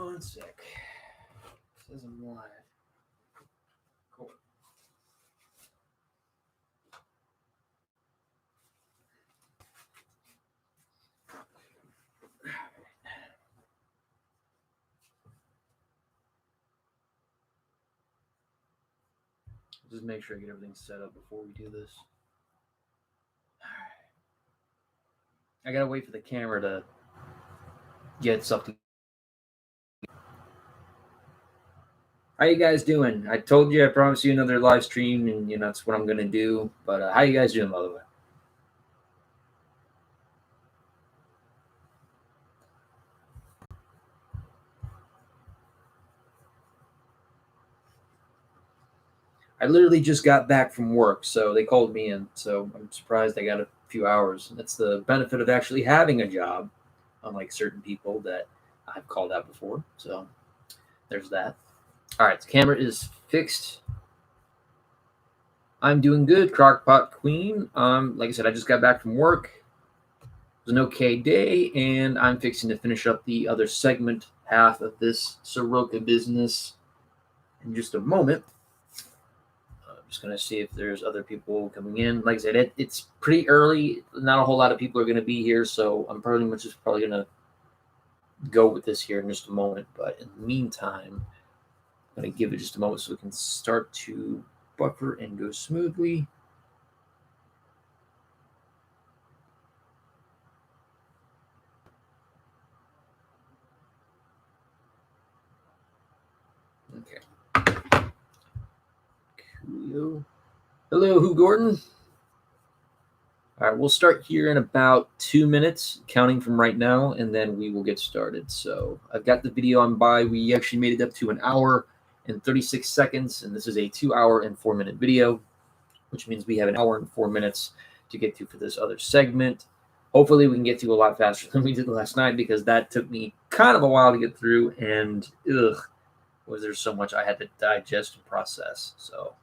One sec. It says I'm live. Cool. Just make sure I get everything set up before we do this. I gotta wait for the camera to get something. How you guys doing? I told you I promised you another live stream, and that's what I'm gonna do. But how you guys doing, by the way? I literally just got back from work, so they called me in. So I'm surprised I got a few hours. That's the benefit of actually having a job, unlike certain people that I've called out before. So there's that. All right, the camera is fixed. I'm doing good, Crockpot Queen. Like I said, I just got back from work. It was an okay day, and I'm fixing to finish up the other segment half of this Saroka business in just a moment. I'm just going to see if there's other people coming in. Like I said, it's pretty early. Not a whole lot of people are going to be here, so I'm probably going to go with this here in just a moment. But in the meantime, I'm going to give it just a moment so we can start to buffer and go smoothly. Okay. Coolio. Hello, Who Gordon? All right, we'll start here in about 2 minutes, counting from right now, and then we will get started. So I've got the video on by. We actually made it up to 1 hour and 36 seconds, and this is a 2 hour and 4 minute video, which means we have 1 hour and 4 minutes to get to for this other segment. Hopefully we can get to a lot faster than we did last night, because that took me kind of a while to get through, and was there so much I had to digest and process. So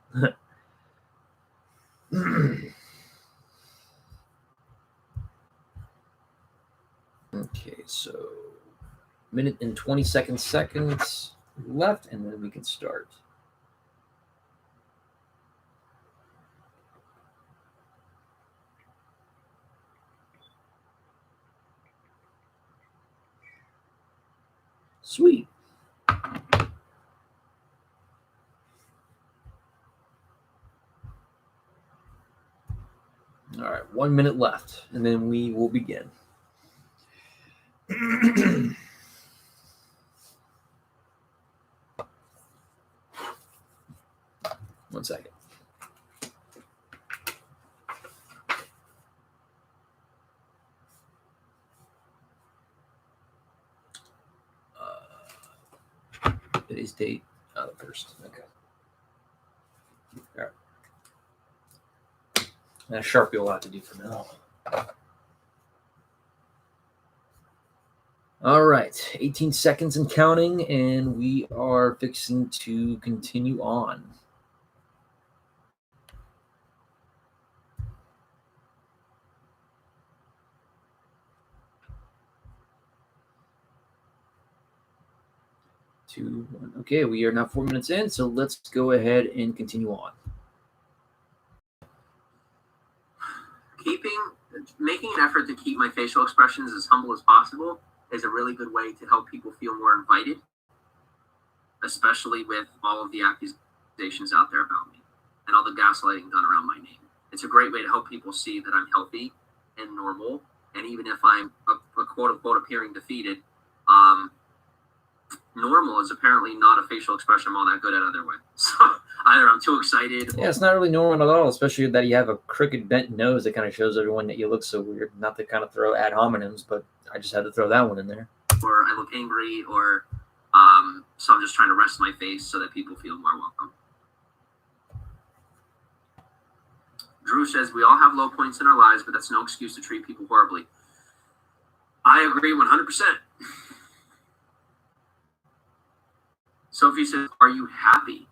okay, so minute and 22 seconds left, and then we can start. Sweet. All right, 1 minute left, and then we will begin. One second. Today's date, the first. Okay. All right. That Sharpie will have to do for now. All right, 18 seconds and counting, and we are fixing to continue on. Two, one. Okay, we are now 4 minutes in, so let's go ahead and continue on. Making an effort to keep my facial expressions as humble as possible is a really good way to help people feel more invited, especially with all of the accusations out there about me and all the gaslighting done around my name. It's a great way to help people see that I'm healthy and normal, and even if I'm a quote-unquote appearing defeated, normal is apparently not a facial expression I'm all that good at either way. So either I'm too excited. Yeah, it's not really normal at all, especially that you have a crooked bent nose that kind of shows everyone that you look so weird. Not to kind of throw ad hominems, but I just had to throw that one in there. Or I look angry, or so I'm just trying to rest my face so that people feel more welcome. Drew says, we all have low points in our lives, but that's no excuse to treat people horribly. I agree 100%. Sophie says, are you happy?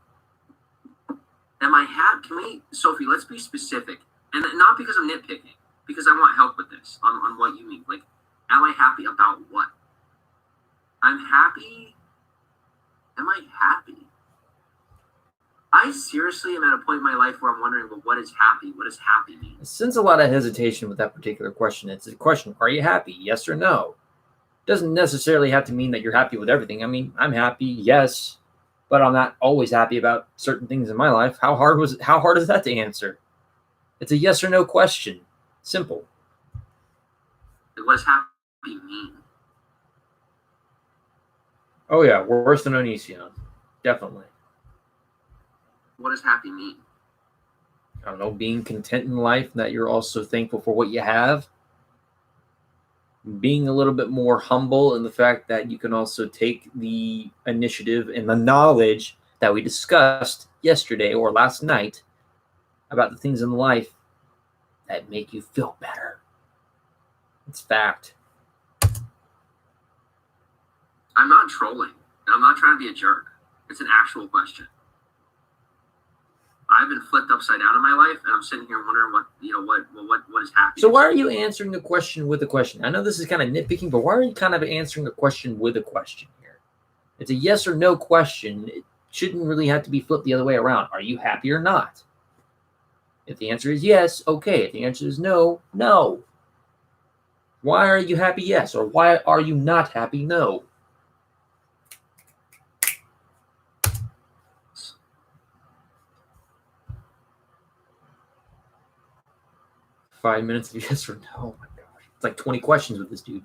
Am I happy? Sophie, let's be specific. And not because I'm nitpicking, because I want help with this on what you mean. Like, am I happy about what? I'm happy Am I happy? I seriously am at a point in my life where I'm wondering, well, what is happy? What does happy mean? Since a lot of hesitation with that particular question, it's a question, are you happy? Yes or no? Doesn't necessarily have to mean that you're happy with everything. I mean, I'm happy, yes, but I'm not always happy about certain things in my life. How hard is that to answer? It's a yes or no question. Simple. What does happy mean? Oh yeah, worse than Onision. Definitely. What does happy mean? I don't know, being content in life, that you're also thankful for what you have. Being a little bit more humble in the fact that you can also take the initiative and the knowledge that we discussed yesterday or last night about the things in life that make you feel better. It's fact. I'm not trolling. I'm not trying to be a jerk. It's an actual question. I've been flipped upside down in my life, and I'm sitting here wondering what is happening. So why are you answering the question with a question? I know this is kind of nitpicking, but why are you kind of answering a question with a question here? It's a yes or no question. It shouldn't really have to be flipped the other way around. Are you happy or not? If the answer is yes, okay. If the answer is no, no. Why are you happy? Yes. Or why are you not happy? No. Five minutes of yes or no. Oh my gosh. It's like 20 questions with this dude.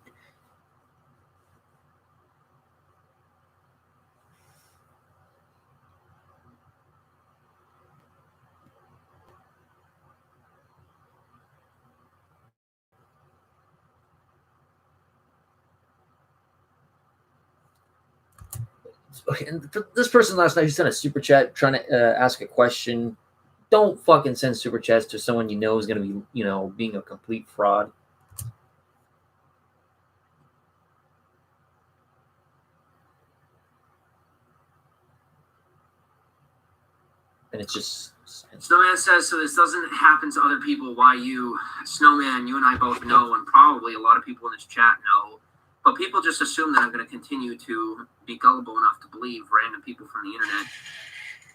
Okay, and for this person last night who sent a super chat trying to ask a question, don't fucking send super chats to someone you know is going to be, being a complete fraud. And it's just... Snowman says, so this doesn't happen to other people. Why you? Snowman, you and I both know, and probably a lot of people in this chat know, but people just assume that I'm going to continue to be gullible enough to believe random people from the internet.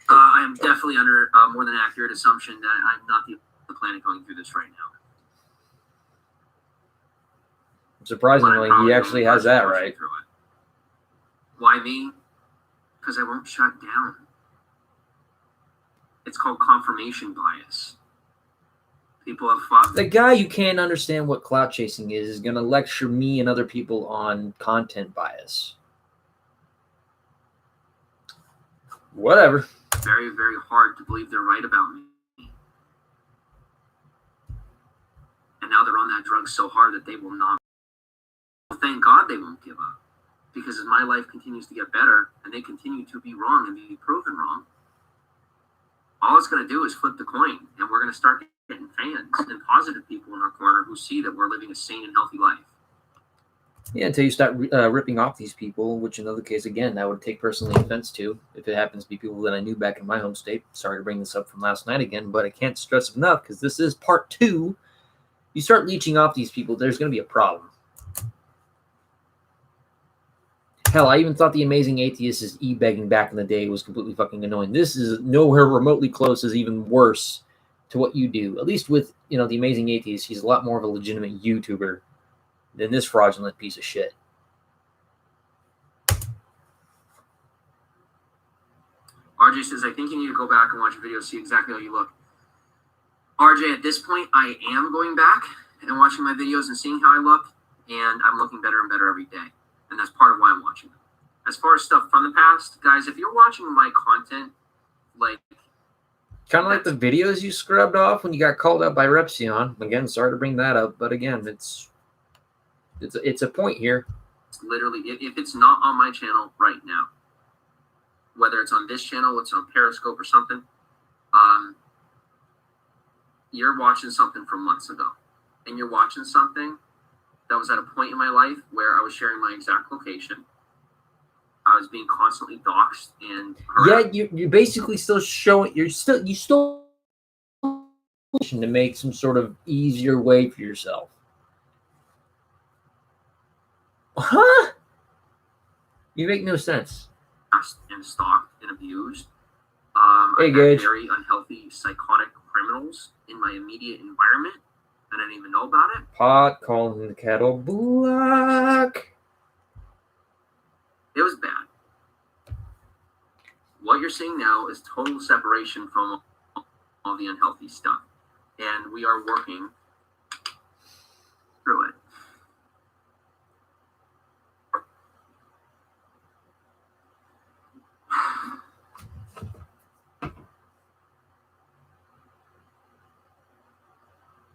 I am definitely under more than accurate assumption that I'm not the planet going through this right now. Surprisingly, he actually has that right. Why me? Because I won't shut down. It's called confirmation bias. People have fought. The guy you can't understand what clout chasing is going to lecture me and other people on content bias. Whatever. Very, very hard to believe they're right about me. And now they're on that drug so hard that they will not. Thank God they won't give up. Because as my life continues to get better and they continue to be wrong and be proven wrong, all it's going to do is flip the coin, and we're going to start getting fans and positive people in our corner who see that we're living a sane and healthy life. Yeah, until you start ripping off these people, which in other case, again, I would take personally offense to if it happens to be people that I knew back in my home state. Sorry to bring this up from last night again, but I can't stress enough because this is part 2. You start leeching off these people, there's going to be a problem. Hell, I even thought the Amazing Atheist's e-begging back in the day was completely fucking annoying. This is nowhere remotely close, is even worse to what you do. At least with, the Amazing Atheist, he's a lot more of a legitimate YouTuber than this fraudulent piece of shit. RJ says, I think you need to go back and watch a video, see exactly how you look. RJ, at this point, I am going back and watching my videos and seeing how I look, and I'm looking better and better every day. And that's part of why I'm watching them. As far as stuff from the past, guys, if you're watching my content, kind of like the videos you scrubbed off when you got called out by Repsion. Again, sorry to bring that up, but again, it's a point here. It's literally, if it's not on my channel right now, whether it's on this channel, it's on Periscope or something, you're watching something from months ago, and you're watching something that was at a point in my life where I was sharing my exact location. I was being constantly doxxed and harassed. Yeah, you're basically still showing. You still to make some sort of easier way for yourself. Huh? You make no sense. harassed and stalked and abused. Hey, I had Gage. very unhealthy, psychotic criminals in my immediate environment. I didn't even know about it. Pot calling the kettle black. It was bad. What you're seeing now is total separation from all the unhealthy stuff. And we are working through it.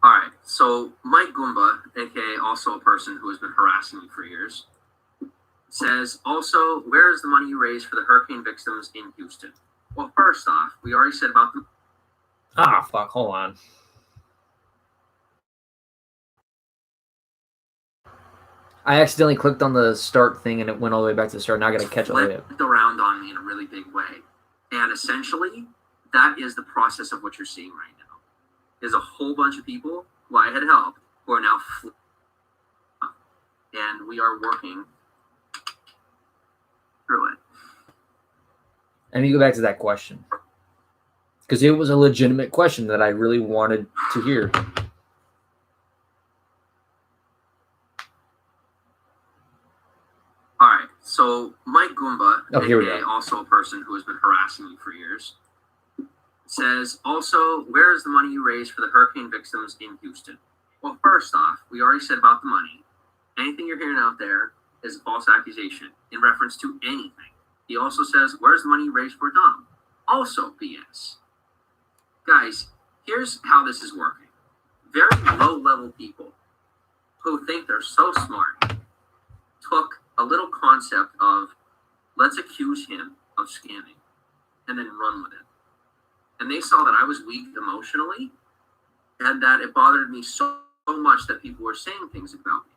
All right, so Mike Goomba, aka also a person who has been harassing me for years, says, also, where is the money you raised for the hurricane victims in Houston? Well, first off, we already said about the... Ah, fuck, hold on. I accidentally clicked on the start thing and it went all the way back to the start. Now I gotta catch all the way up. flipped around on me in a really big way. And essentially, that is the process of what you're seeing right now. There's a whole bunch of people who I had helped who are now flipped. And we are working through it. Let me go back to that question. Because it was a legitimate question that I really wanted to hear. All right, so Mike Goomba, here we go. also a person who has been harassing me for years, says, also, where is the money you raised for the hurricane victims in Houston? Well, first off, we already said about the money. Anything you're hearing out there is a false accusation in reference to anything. He also says, where's the money you raised for Dom? Also BS. Guys, here's how this is working. Very low-level people who think they're so smart took a little concept of, let's accuse him of scamming, and then run with it. And they saw that I was weak emotionally, and that it bothered me so much that people were saying things about me.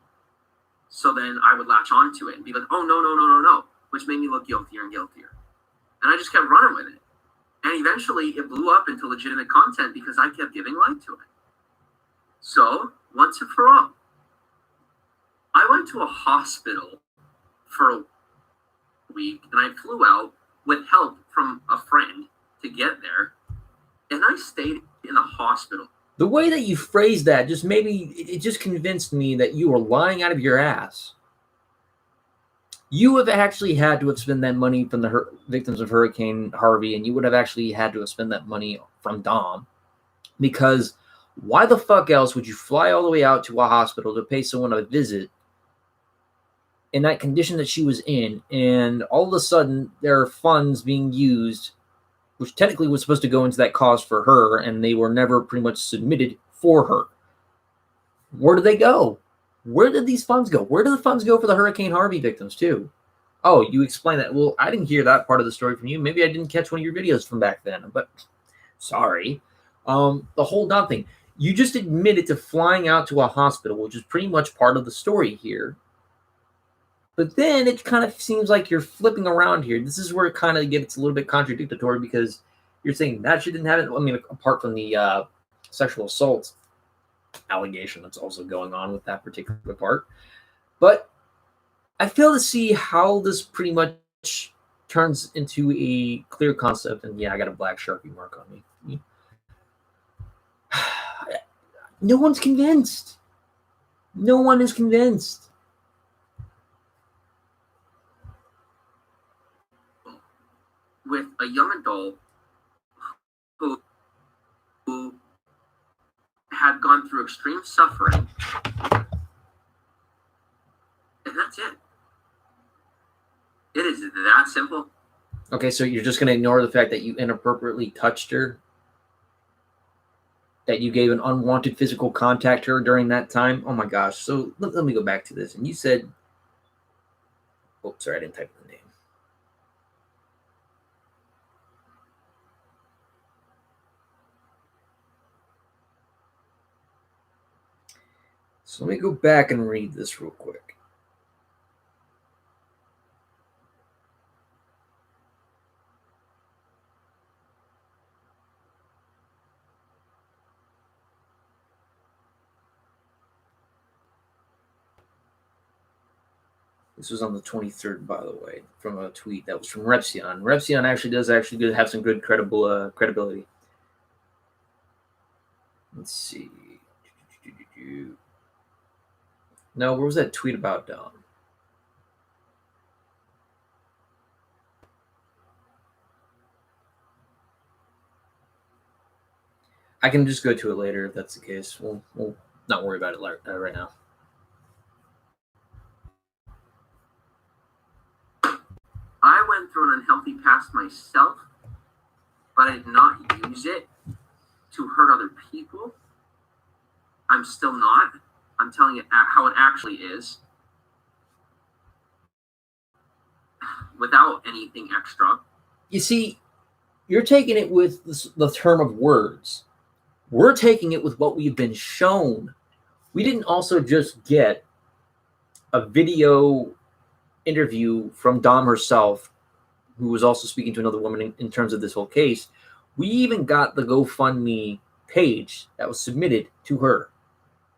So then I would latch onto it and be like, oh, no, which made me look guiltier and guiltier. And I just kept running with it. And eventually it blew up into legitimate content because I kept giving light to it. So, once and for all, I went to a hospital for a week, and I flew out with help from a friend to get there, and I stayed in the hospital. The way that you phrased that just maybe it just convinced me that you were lying out of your ass. You have actually had to have spent that money from the victims of Hurricane Harvey, and you would have actually had to have spent that money from Dom, because why the fuck else would you fly all the way out to a hospital to pay someone a visit in that condition that she was in, and all of a sudden there are funds being used which technically was supposed to go into that cause for her, and they were never pretty much submitted for her. Where did they go? Where did these funds go? Where did the funds go for the Hurricane Harvey victims too? Oh, you explained that. Well, I didn't hear that part of the story from you. Maybe I didn't catch one of your videos from back then, but sorry. The whole Dom thing. You just admitted to flying out to a hospital, which is pretty much part of the story here. But then it kind of seems like you're flipping around here. This is where it kind of gets a little bit contradictory, because you're saying that she didn't have it. I mean, apart from the sexual assault allegation that's also going on with that particular part. But I fail to see how this pretty much turns into a clear concept. And yeah, I got a black Sharpie mark on me. No one's convinced. No one is convinced. With a young adult who had gone through extreme suffering, and that's it. It is that simple. Okay, so you're just going to ignore the fact that you inappropriately touched her? That you gave an unwanted physical contact to her during that time? Oh my gosh. So let me go back to this. And you said, oh, sorry, I didn't type the name. So let me go back and read this real quick. This was on the 23rd, by the way, from a tweet that was from Repsion. Repsion actually does have some good credibility. Let's see. No, where was that tweet about Dom? I can just go to it later if that's the case. We'll not worry about it right now. I went through an unhealthy past myself, but I did not use it to hurt other people. I'm still not. I'm telling it how it actually is, without anything extra. You see, you're taking it with the term of words. We're taking it with what we've been shown. We didn't also just get a video interview from Dom herself, who was also speaking to another woman in terms of this whole case. We even got the GoFundMe page that was submitted to her.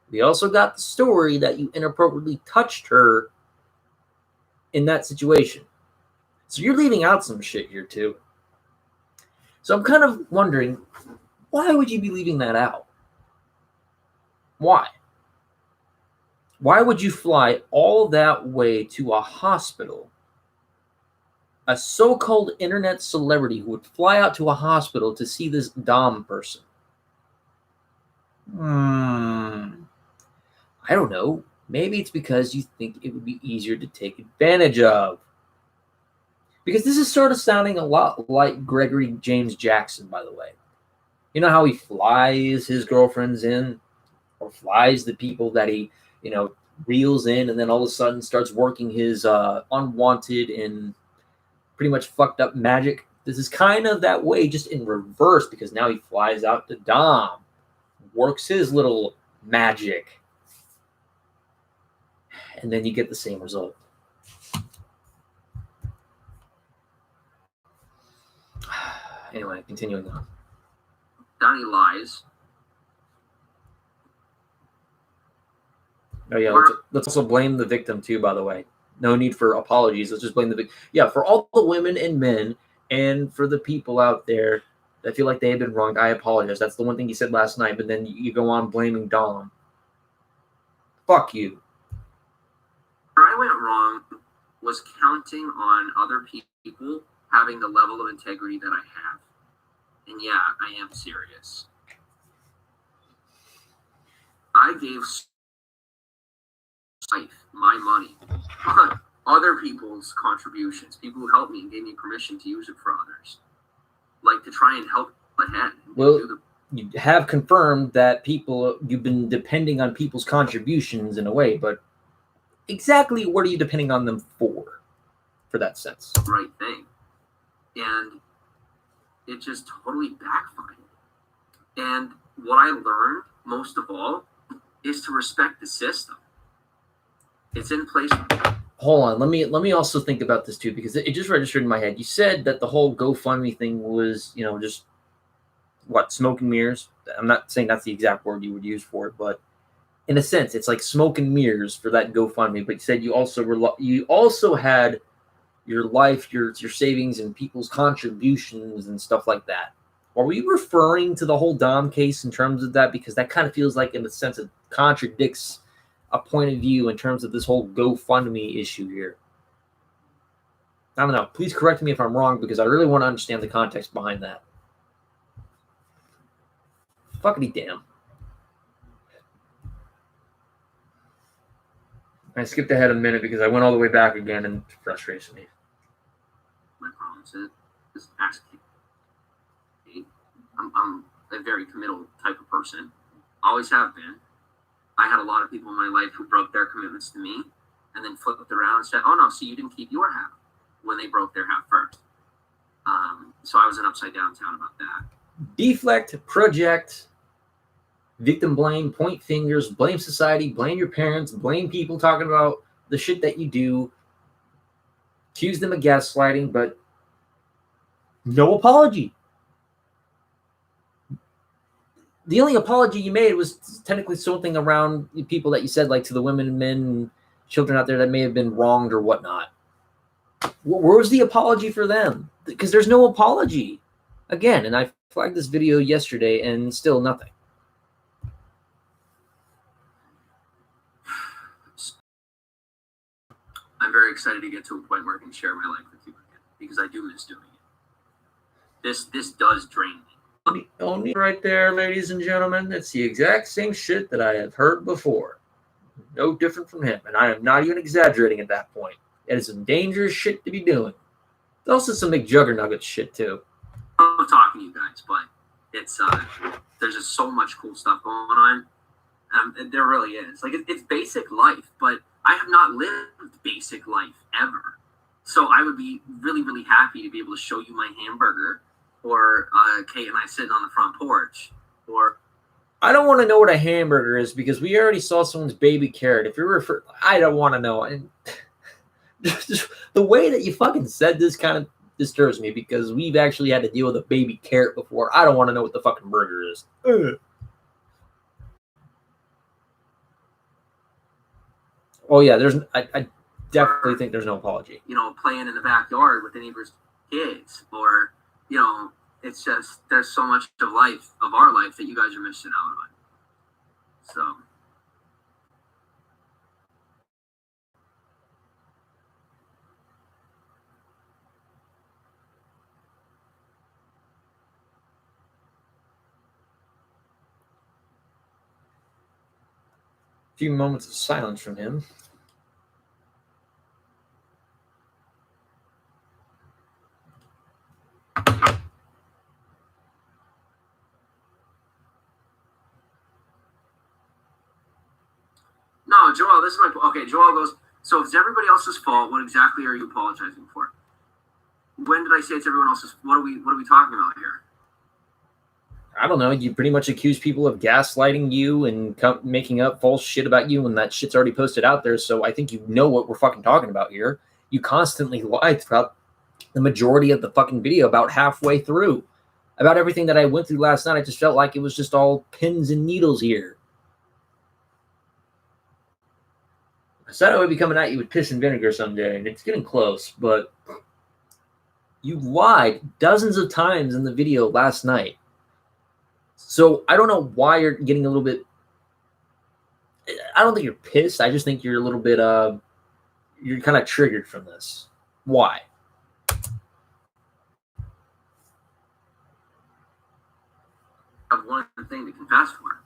We also got the story that you inappropriately touched her in that situation. So you're leaving out some shit here too. So I'm kind of wondering, why would you be leaving that out? Why? Why would you fly all that way to a hospital? A so-called internet celebrity who would fly out to a hospital to see this Dom person. I don't know. Maybe it's because you think it would be easier to take advantage of. Because this is sort of sounding a lot like Gregory James Jackson, by the way. You know how he flies his girlfriends in, or flies the people that he, reels in, and then all of a sudden starts working his unwanted and pretty much fucked up magic. This is kind of that way, just in reverse, because now he flies out to Dom, works his little magic, and then you get the same result. Anyway, continuing on. Donnie lies. Oh yeah, let's also blame the victim too, by the way. No need for apologies. Let's just blame the victim. Yeah, for all the women and men, and for the people out there that feel like they have been wronged, I apologize. That's the one thing you said last night, but then you go on blaming Dom. Fuck you. Where I went wrong was counting on other people having the level of integrity that I have. And yeah, I am serious. I gave life, my money, other people's contributions, people who helped me and gave me permission to use it for others, like to try and help ahead. Well, you have confirmed that you've been depending on people's contributions in a way, but exactly what are you depending on them for that sense? Right thing. And it just totally backfired. And what I learned most of all is to respect the system. It's in place. Hold on, let me also think about this too, because it just registered in my head. You said that the whole GoFundMe thing was, just what, smoke and mirrors? I'm not saying that's the exact word you would use for it, but in a sense, it's like smoke and mirrors for that GoFundMe. But you said you also had your life, your savings, and people's contributions and stuff like that. Are we referring to the whole Dom case in terms of that? Because that kind of feels like, in a sense, it contradicts a point of view in terms of this whole GoFundMe issue here. I don't know. Please correct me if I'm wrong, because I really want to understand the context behind that. Fuckity damn. I skipped ahead a minute because I went all the way back again, and it frustrates me. My problem is asking. I'm a very committal type of person. Always have been. I had a lot of people in my life who broke their commitments to me and then flipped around and said, oh no, see, you didn't keep your half, when they broke their half first. So I was an upside down town about that. Deflect, project, victim blame, point fingers, blame society, blame your parents, blame people talking about the shit that you do, accuse them of gaslighting, but no apology. The only apology you made was technically something around people that you said, like to the women and men, children out there that may have been wronged or whatnot. Where was the apology for them? Because there's no apology. Again, and I flagged this video yesterday and still nothing. I'm very excited to get to a point where I can share my life with you again, because I do miss doing it. This does drain me. Only right there, ladies and gentlemen, it's the exact same shit that I have heard before. No different from him, and I am not even exaggerating at that point. It is some dangerous shit to be doing. There's also some McJuggernuggets shit too. I love talking to you guys, but it's there's just so much cool stuff going on. There really is. Like it's basic life, but I have not lived basic life ever. So I would be really, really happy to be able to show you my hamburger, or Kate and I sitting on the front porch, or I don't want to know what a hamburger is because we already saw someone's baby carrot. If you're I don't want to know. And just the way that you fucking said this kind of disturbs me because we've actually had to deal with a baby carrot before. I don't want to know what the fucking burger is. Oh yeah, I definitely think there's no apology. You know, playing in the backyard with the neighbor's kids, or you know, it's just there's so much of our life that you guys are missing out on. So. A few moments of silence from him. No, Joel, this is my... Okay, Joel goes, so if it's everybody else's fault, what exactly are you apologizing for? When did I say it's everyone else's... What are we talking about here? I don't know. You pretty much accuse people of gaslighting you and making up false shit about you when that shit's already posted out there. So I think you know what we're fucking talking about here. You constantly lied throughout the majority of the fucking video, about halfway through. About everything that I went through last night. I just felt like it was just all pins and needles here. I said I would be coming at you with piss and vinegar someday, and it's getting close, but you lied dozens of times in the video last night. So I don't know why you're getting a little bit... I don't think you're pissed. I just think you're a little bit... you're kind of triggered from this. Why? I have one thing to confess for.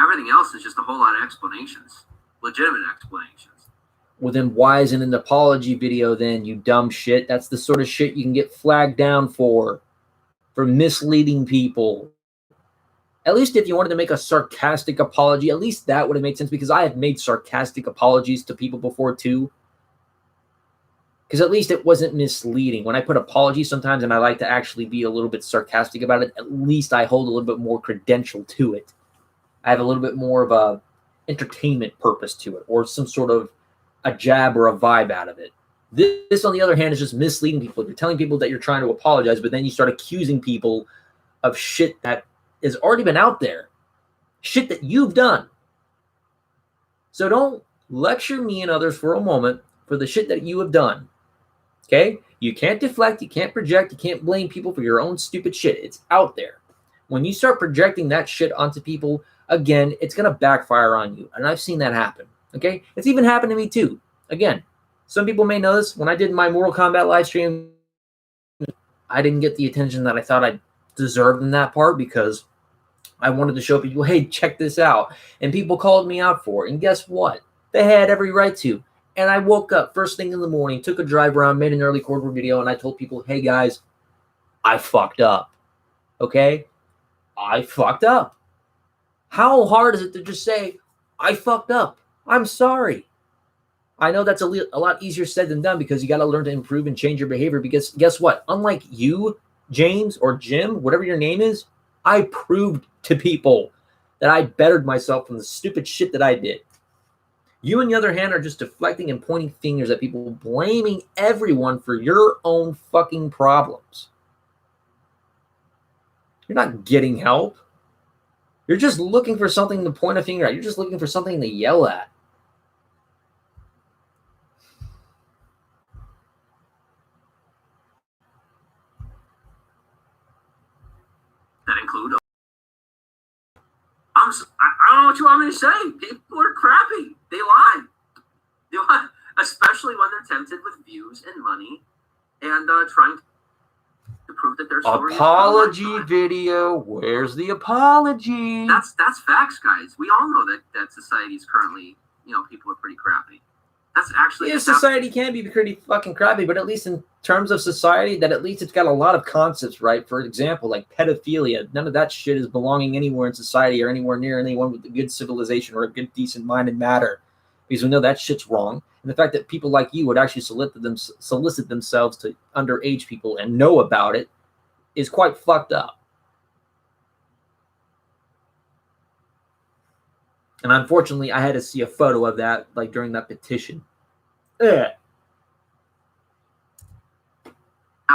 Everything else is just a whole lot of explanations. Legitimate explanations. Well, then why isn't an apology video then, you dumb shit? That's the sort of shit you can get flagged down for misleading people. At least if you wanted to make a sarcastic apology, at least that would have made sense, because I have made sarcastic apologies to people before too. Because at least it wasn't misleading. When I put apology sometimes, and I like to actually be a little bit sarcastic about it, at least I hold a little bit more credential to it. I have a little bit more of a entertainment purpose to it, or some sort of a jab or a vibe out of it. This, on the other hand, is just misleading people. You're telling people that you're trying to apologize, but then you start accusing people of shit that has already been out there. Shit that you've done. So don't lecture me and others for a moment for the shit that you have done. Okay? You can't deflect, you can't project, you can't blame people for your own stupid shit. It's out there. When you start projecting that shit onto people, again, it's going to backfire on you. And I've seen that happen. Okay? It's even happened to me too. Again, some people may know this. When I did my Mortal Kombat live stream, I didn't get the attention that I thought I deserved in that part, because I wanted to show people, hey, check this out. And people called me out for it. And guess what? They had every right to. And I woke up first thing in the morning, took a drive around, made an early quarter video, and I told people, hey, guys, I fucked up. Okay? I fucked up. How hard is it to just say, I fucked up? I'm sorry. I know that's a lot easier said than done, because you got to learn to improve and change your behavior, because guess what? Unlike you, James, or Jim, whatever your name is, I proved to people that I bettered myself from the stupid shit that I did. You, on the other hand, are just deflecting and pointing fingers at people, blaming everyone for your own fucking problems. You're not getting help. You're just looking for something to point a finger at. You're just looking for something to yell at. include. I don't know what you want me to say. People are crappy. They lie. Especially when they're tempted with views and money and trying to prove that their story apology video. Where's the apology? That's facts, guys. We all know that society is currently, people are pretty crappy. That's actually society can be pretty fucking crappy, but at least in terms of society, that at least it's got a lot of concepts, right? For example, like pedophilia. None of that shit is belonging anywhere in society or anywhere near anyone with a good civilization or a good, decent mind and matter, because we know that shit's wrong. And the fact that people like you would actually solicit themselves to underage people and know about it is quite fucked up. And unfortunately, I had to see a photo of that, like during that petition. How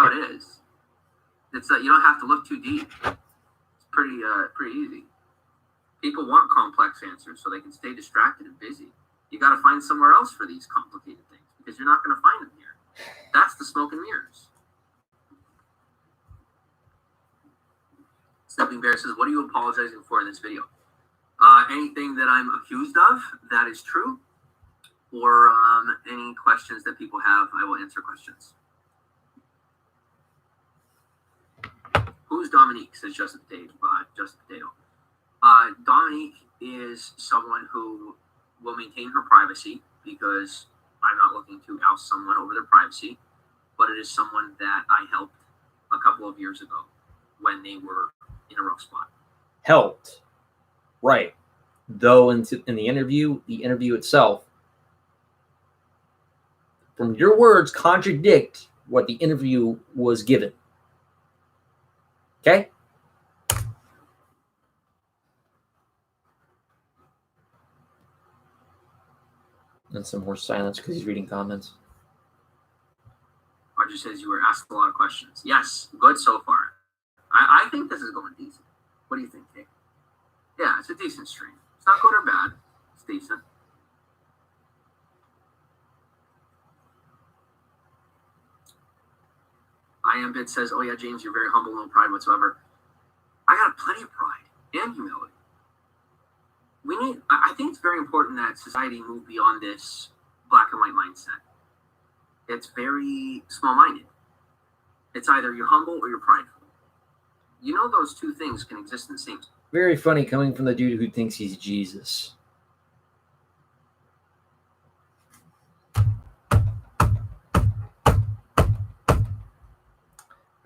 it is. It's that you don't have to look too deep. It's pretty easy. People want complex answers so they can stay distracted and busy. You got to find somewhere else for these complicated things because you're not going to find them here. That's the smoke and mirrors. Stepping Bear says, "What are you apologizing for in this video?" Anything that I'm accused of that is true, or any questions that people have, I will answer questions. Who's Dominique? Says Justin Potato. Dominique is someone who will maintain her privacy because I'm not looking to oust someone over their privacy, but it is someone that I helped a couple of years ago when they were in a rough spot. Helped. Right. Though in the interview itself, from your words, contradict what the interview was given. Okay? And some more silence because he's reading comments. Roger says you were asked a lot of questions. Yes, good so far. I think this is going decent. What do you think, Kate? Yeah, it's a decent stream. It's not good or bad. It's decent. Iambit says, "Oh yeah, James, you're very humble, no pride whatsoever." I got plenty of pride and humility. I think it's very important that society move beyond this black and white mindset. It's very small-minded. It's either you're humble or you're prideful. You know those two things can exist in the same. Very funny coming from the dude who thinks he's Jesus.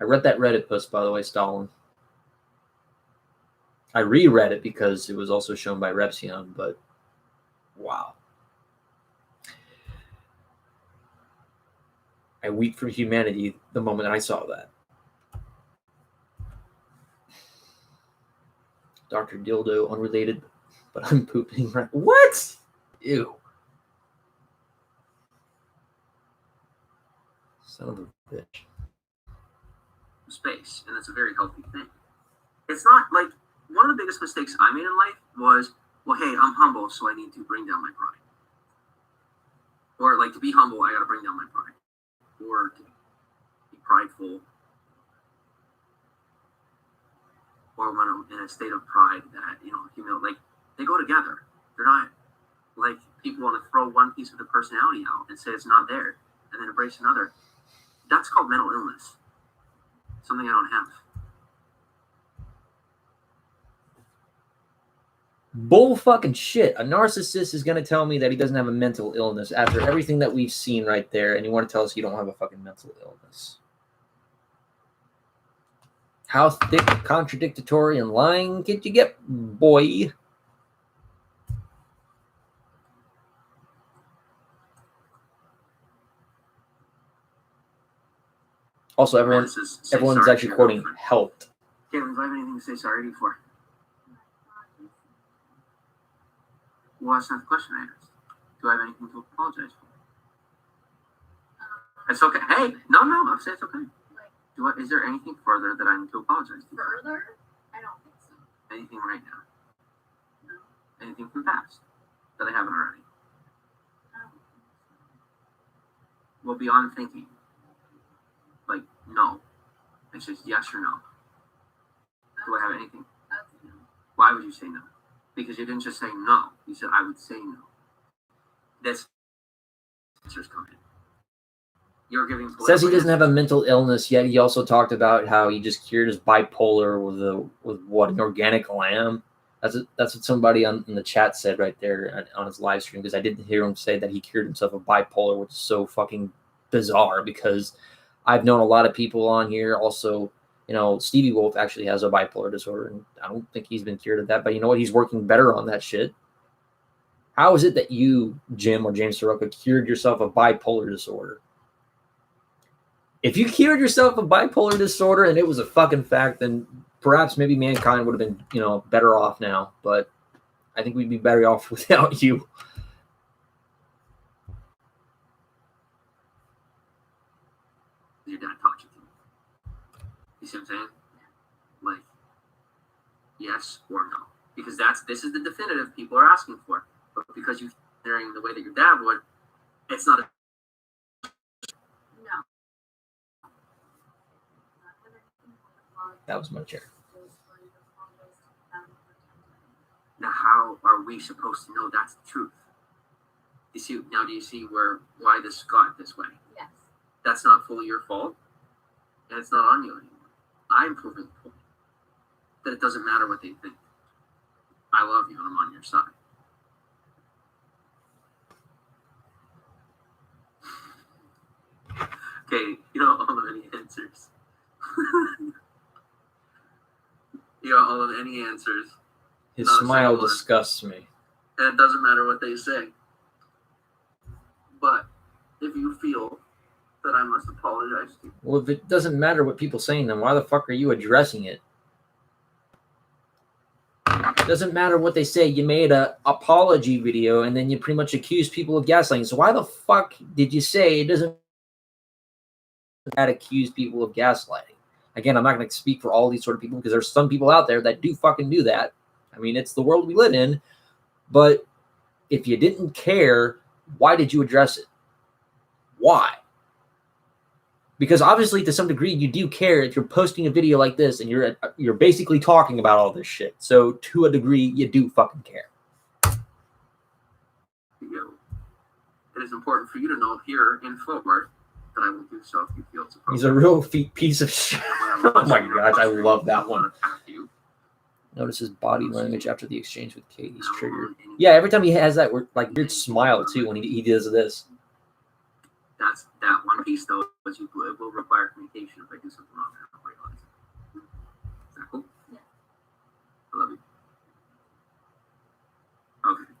I read that Reddit post, by the way, Stalin. I reread it because it was also shown by Repsion, but wow. I weep for humanity the moment I saw that. Dr. Dildo, unrelated, but I'm pooping right. What? Ew. Son of a bitch. Space, and it's a very healthy thing. It's not like one of the biggest mistakes I made in life was, well, hey, I'm humble, so I need to bring down my pride. Or like to be humble, I got to bring down my pride. Or to be prideful. Or when I'm in a state of pride that, humility, like they go together. They're not like people want to throw one piece of their personality out and say it's not there and then embrace another. That's called mental illness. Something I don't have. Bull fucking shit. A narcissist is going to tell me that he doesn't have a mental illness after everything that we've seen right there, and you want to tell us you don't have a fucking mental illness. How thick, contradictory, and lying could you get, boy? Also, everyone's actually quoting helped. Caitlin, do I have anything to say sorry to you for? Well, that's not the question I asked. Do I have anything to apologize for? It's okay. Hey, no, I'll say it's okay. Is there anything further that I need to apologize to? Further? I don't think so. Anything right now? No. Anything from the past that I haven't already? No. Well, beyond thinking. Like, no. It's just yes or no. Do I have anything? That's no. Why would you say no? Because you didn't just say no. You said I would say no. This answers come in. You're giving. Says he doesn't have a mental illness yet. He also talked about how he just cured his bipolar with what, an organic lamb. That's what somebody in the chat said right there on his live stream, because I didn't hear him say that he cured himself of bipolar, which is so fucking bizarre, because I've known a lot of people on here. Also, Stevie Wolf actually has a bipolar disorder, and I don't think he's been cured of that. But you know what? He's working better on that shit. How is it that you, Jim or James Saroka, cured yourself of bipolar disorder? If you cured yourself of bipolar disorder and it was a fucking fact, then perhaps maybe mankind would have been, better off now. But I think we'd be better off without you. Your dad taught you to. You see what I'm saying? Like, yes or no? Because this is the definitive people are asking for. But because you're hearing the way that your dad would, it's not a. No. That was my chair. Those Now, how are we supposed to know that's the truth? Do you see why this got this way? Yes. That's not fully your fault, and it's not on you anymore. I'm proving the point that it doesn't matter what they think. I love you, and I'm on your side. Okay, you don't owe them any answers. You don't owe them any answers. His Not a smile single one. disgusts me. And it doesn't matter what they say. But if you feel that I must apologize to you. Well, if it doesn't matter what people saying, then why the fuck are you addressing it? It doesn't matter what they say. You made a apology video and then you pretty much accuse people of gaslighting. So why the fuck did you say it doesn't accuse people of gaslighting? Again, I'm not going to speak for all these sort of people because there's some people out there that do fucking do that. I mean, it's the world we live in. But if you didn't care, why did you address it? Why? Because obviously, to some degree, you do care if you're posting a video like this and you're basically talking about all this shit. So to a degree, you do fucking care. It is important for you to know here in forward that I will do so if you feel it's appropriate. He's a real piece of shit. Oh my gosh, I love that one. Notice his body language after the exchange with Kate. He's triggered. Yeah, every time he has that weird smile too when he does this. That's that one piece though. It will require communication if I do something wrong. I don't realize it. Is that cool? Yeah. I love you. Okay.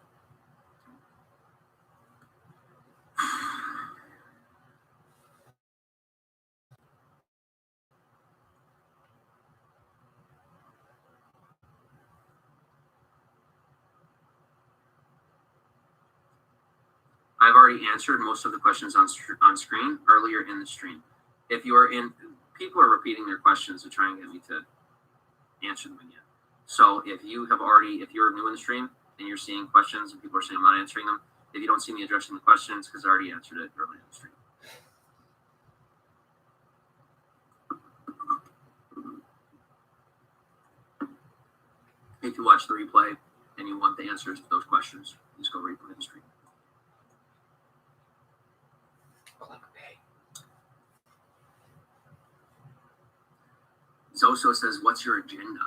I've already answered most of the questions on screen earlier in the stream. If you are in, people are repeating their questions to try and get me to answer them again. So if you're new in the stream and you're seeing questions and people are saying I'm not answering them, if you don't see me addressing the questions, because I already answered it earlier in the stream. If you watch the replay and you want the answers to those questions, just go replay the stream. Zoso says, what's your agenda?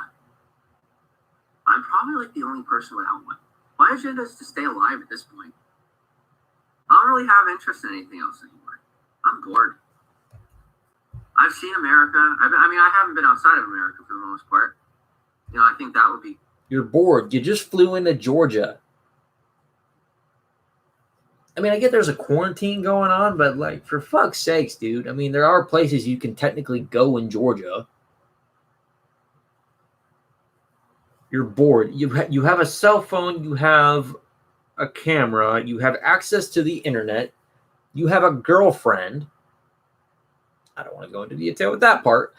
I'm probably like the only person without one. My agenda is to stay alive at this point. I don't really have interest in anything else anymore. I'm bored. I've seen America. I haven't been outside of America for the most part. I think that would be... You're bored. You just flew into Georgia. I get there's a quarantine going on, but for fuck's sakes, dude. There are places you can technically go in Georgia. You're bored. You have a cell phone. You have a camera. You have access to the internet. You have a girlfriend. I don't want to go into detail with that part.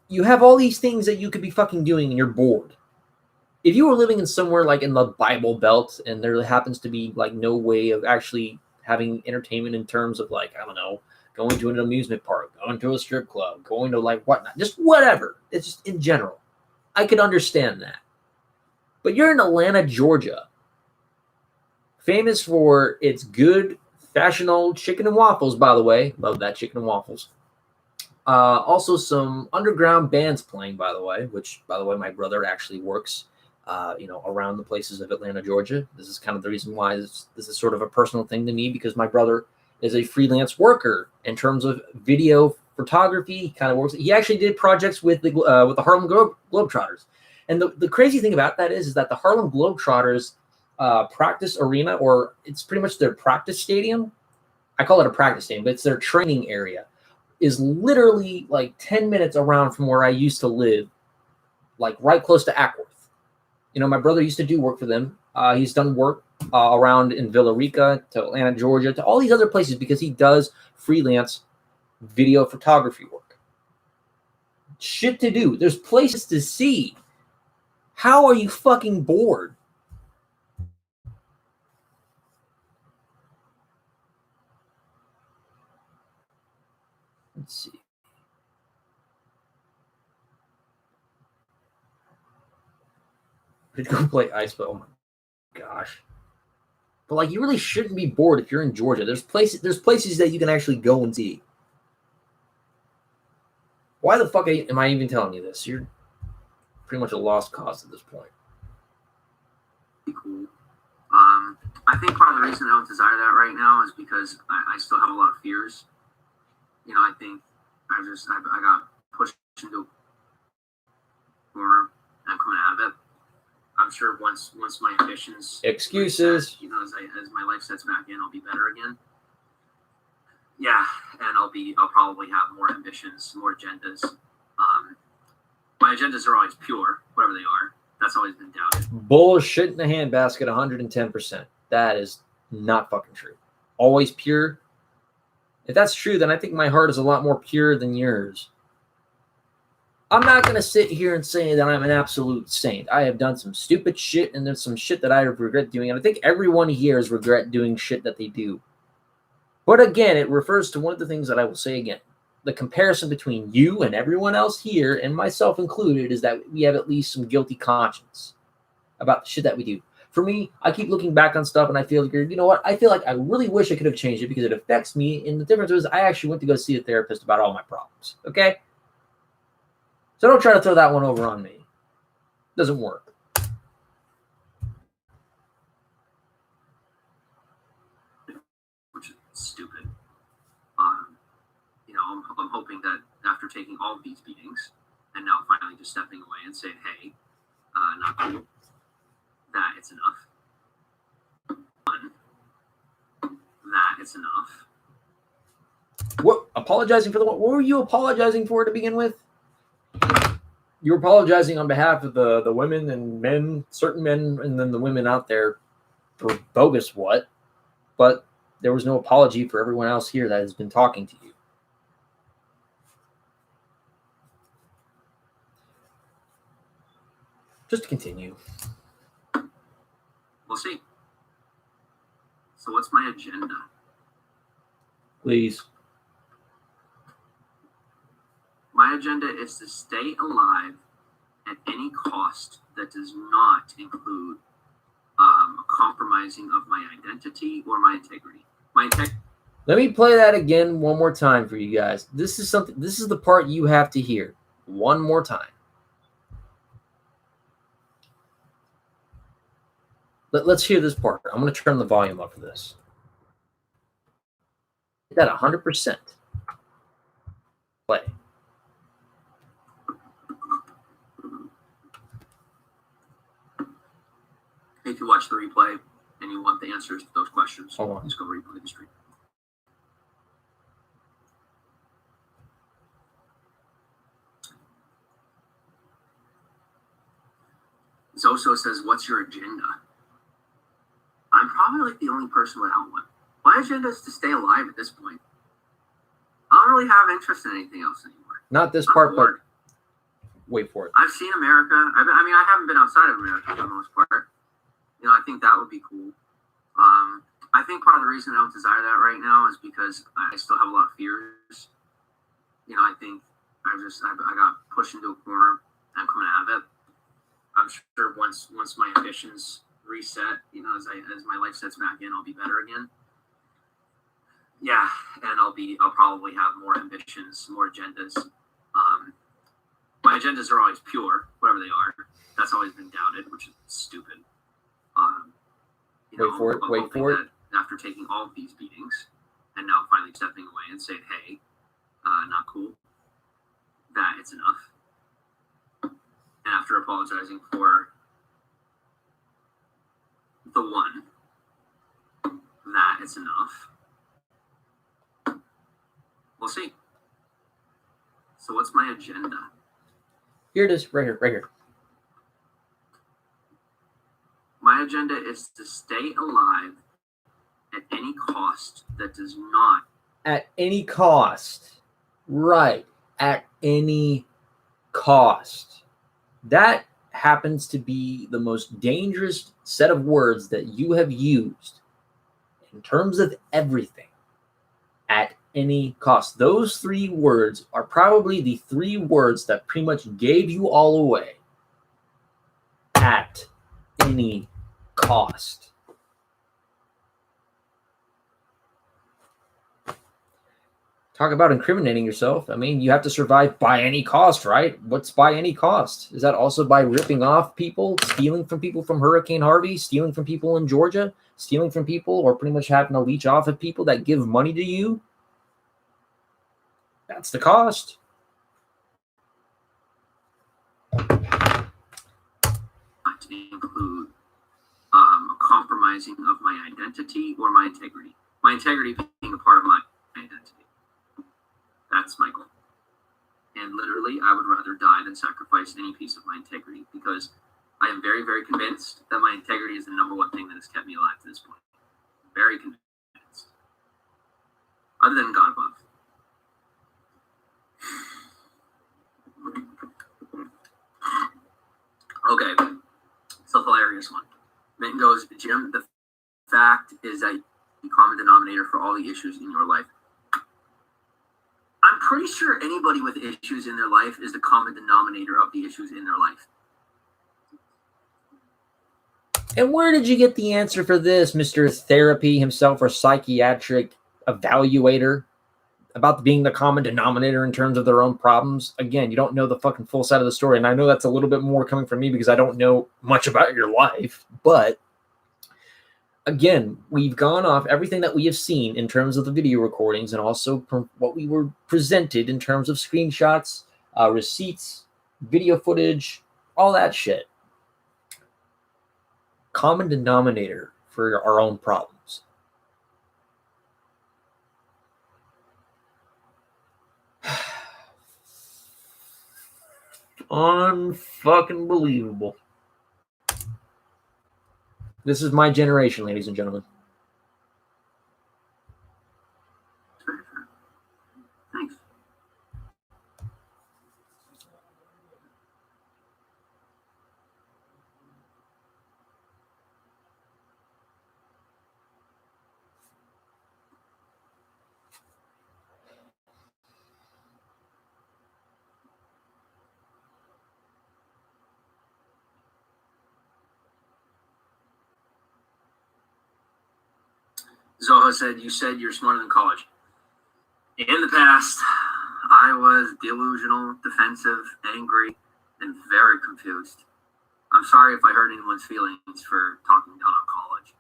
You have all these things that you could be fucking doing and you're bored. If you were living in somewhere like in the Bible Belt and there happens to be no way of actually having entertainment in terms of going to an amusement park, going to a strip club, going to like whatnot, just whatever. It's just in general. I could understand that. But you're in Atlanta, Georgia, famous for its good fashionable chicken and waffles, by the way. Love that chicken and waffles. Also, some underground bands playing, by the way, which, by the way, my brother actually works, around the places of Atlanta, Georgia. This is kind of the reason why this is sort of a personal thing to me, because my brother is a freelance worker in terms of video photography. He kind of works. He actually did projects with the Harlem Globetrotters. And the crazy thing about that is that the Harlem Globetrotters practice arena, or it's pretty much their practice stadium. I call it a practice stadium, but it's their training area, is literally like 10 minutes around from where I used to live, like right close to Ackworth. My brother used to do work for them. He's done work around in Villa Rica, to Atlanta, Georgia, to all these other places, because he does freelance video photography work. Shit to do. There's places to see. How are you fucking bored? Let's see. Could go play ice, but oh my gosh. But like, you really shouldn't be bored if you're in Georgia. There's places that you can actually go and see. Why the fuck am I even telling you this? You're pretty much a lost cause at this point. Cool. I think part of the reason I don't desire that right now is because I still have a lot of fears. I think I got pushed into a corner and I'm coming out of it. I'm sure once my ambitions excuses, as my life sets back in, I'll be better again. Yeah, and I'll probably have more ambitions, more agendas. My agendas are always pure, whatever they are. That's always been doubted. Bullshit in the handbasket, 110%. That is not fucking true. Always pure. If that's true, then I think my heart is a lot more pure than yours. I'm not going to sit here and say that I'm an absolute saint. I have done some stupid shit, and there's some shit that I regret doing. And I think everyone here has regret doing shit that they do. But again, it refers to one of the things that I will say again. The comparison between you and everyone else here, and myself included, is that we have at least some guilty conscience about the shit that we do. For me, I keep looking back on stuff, and I feel like, you know what? I feel like I really wish I could have changed it because it affects me. And the difference is I actually went to go see a therapist about all my problems. Okay? So don't try to throw that one over on me. It doesn't work. Which is stupid. I'm hoping that after taking all of these beatings and now finally just stepping away and saying, hey, not cool, that it's enough. That it's enough. What? Apologizing for what were you apologizing for to begin with? You were apologizing on behalf of the women and men, certain men, and then the women out there for bogus what? But there was no apology for everyone else here that has been talking to you. Just to continue. We'll see. So what's my agenda? Please. My agenda is to stay alive at any cost that does not include a compromising of my identity or my integrity. Let me play that again one more time for you guys. This is the part you have to hear one more time. Let's hear this part. I'm going to turn the volume up for this. Hit that 100%. Play. If you watch the replay and you want the answers to those questions, hold on. Just go replay the stream. Zoso says, what's your agenda? I'm probably like the only person without one. My agenda is to stay alive at this point. I don't really have interest in anything else anymore. Not this part, but wait for it. I've seen America. I haven't been outside of America for the most part. I think that would be cool. I think part of the reason I don't desire that right now is because I still have a lot of fears. I think I got pushed into a corner and I'm coming out of it. I'm sure once my ambitions reset, as my life sets back in, I'll be better again. Yeah, and I'll probably have more ambitions, more agendas. My agendas are always pure, whatever they are. That's always been doubted, which is stupid. Wait for it. Wait for it. After taking all of these beatings, and now finally stepping away and saying, "Hey, not cool," that it's enough. And after apologizing for the one, that it's enough. We'll see. So what's my agenda? Here it is, right here. My agenda is to stay alive at any cost that does not. At any cost. Right. At any cost. That happens to be the most dangerous set of words that you have used in terms of everything. At any cost. Those 3 words are probably the 3 words that pretty much gave you all away. At any cost. Talk about incriminating yourself. I mean, you have to survive by any cost, right? What's by any cost? Is that also by ripping off people, stealing from people from Hurricane Harvey, stealing from people in Georgia, stealing from people, or pretty much having to leech off of people that give money to you? That's the cost. To include compromising of my identity or my integrity. My integrity being a part of my identity. That's my goal. And literally, I would rather die than sacrifice any piece of my integrity because I am very, very convinced that my integrity is the number one thing that has kept me alive to this point. Very convinced. Other than God above. Okay, it's a hilarious one. Minton goes, Jim, the fact is that the common denominator for all the issues in your life. I'm pretty sure anybody with issues in their life is the common denominator of the issues in their life. And where did you get the answer for this, Mr. Therapy himself or psychiatric evaluator? About being the common denominator in terms of their own problems. Again, you don't know the fucking full side of the story. And I know that's a little bit more coming from me because I don't know much about your life. But again, we've gone off everything that we have seen in terms of the video recordings and also what we were presented in terms of screenshots, receipts, video footage, all that shit. Common denominator for our own problems. Unfucking believable. This is my generation, ladies and gentlemen. Thanks. Zoha said, you said you're smarter than college. In the past, I was delusional, defensive, angry, and very confused. I'm sorry if I hurt anyone's feelings for talking down on college.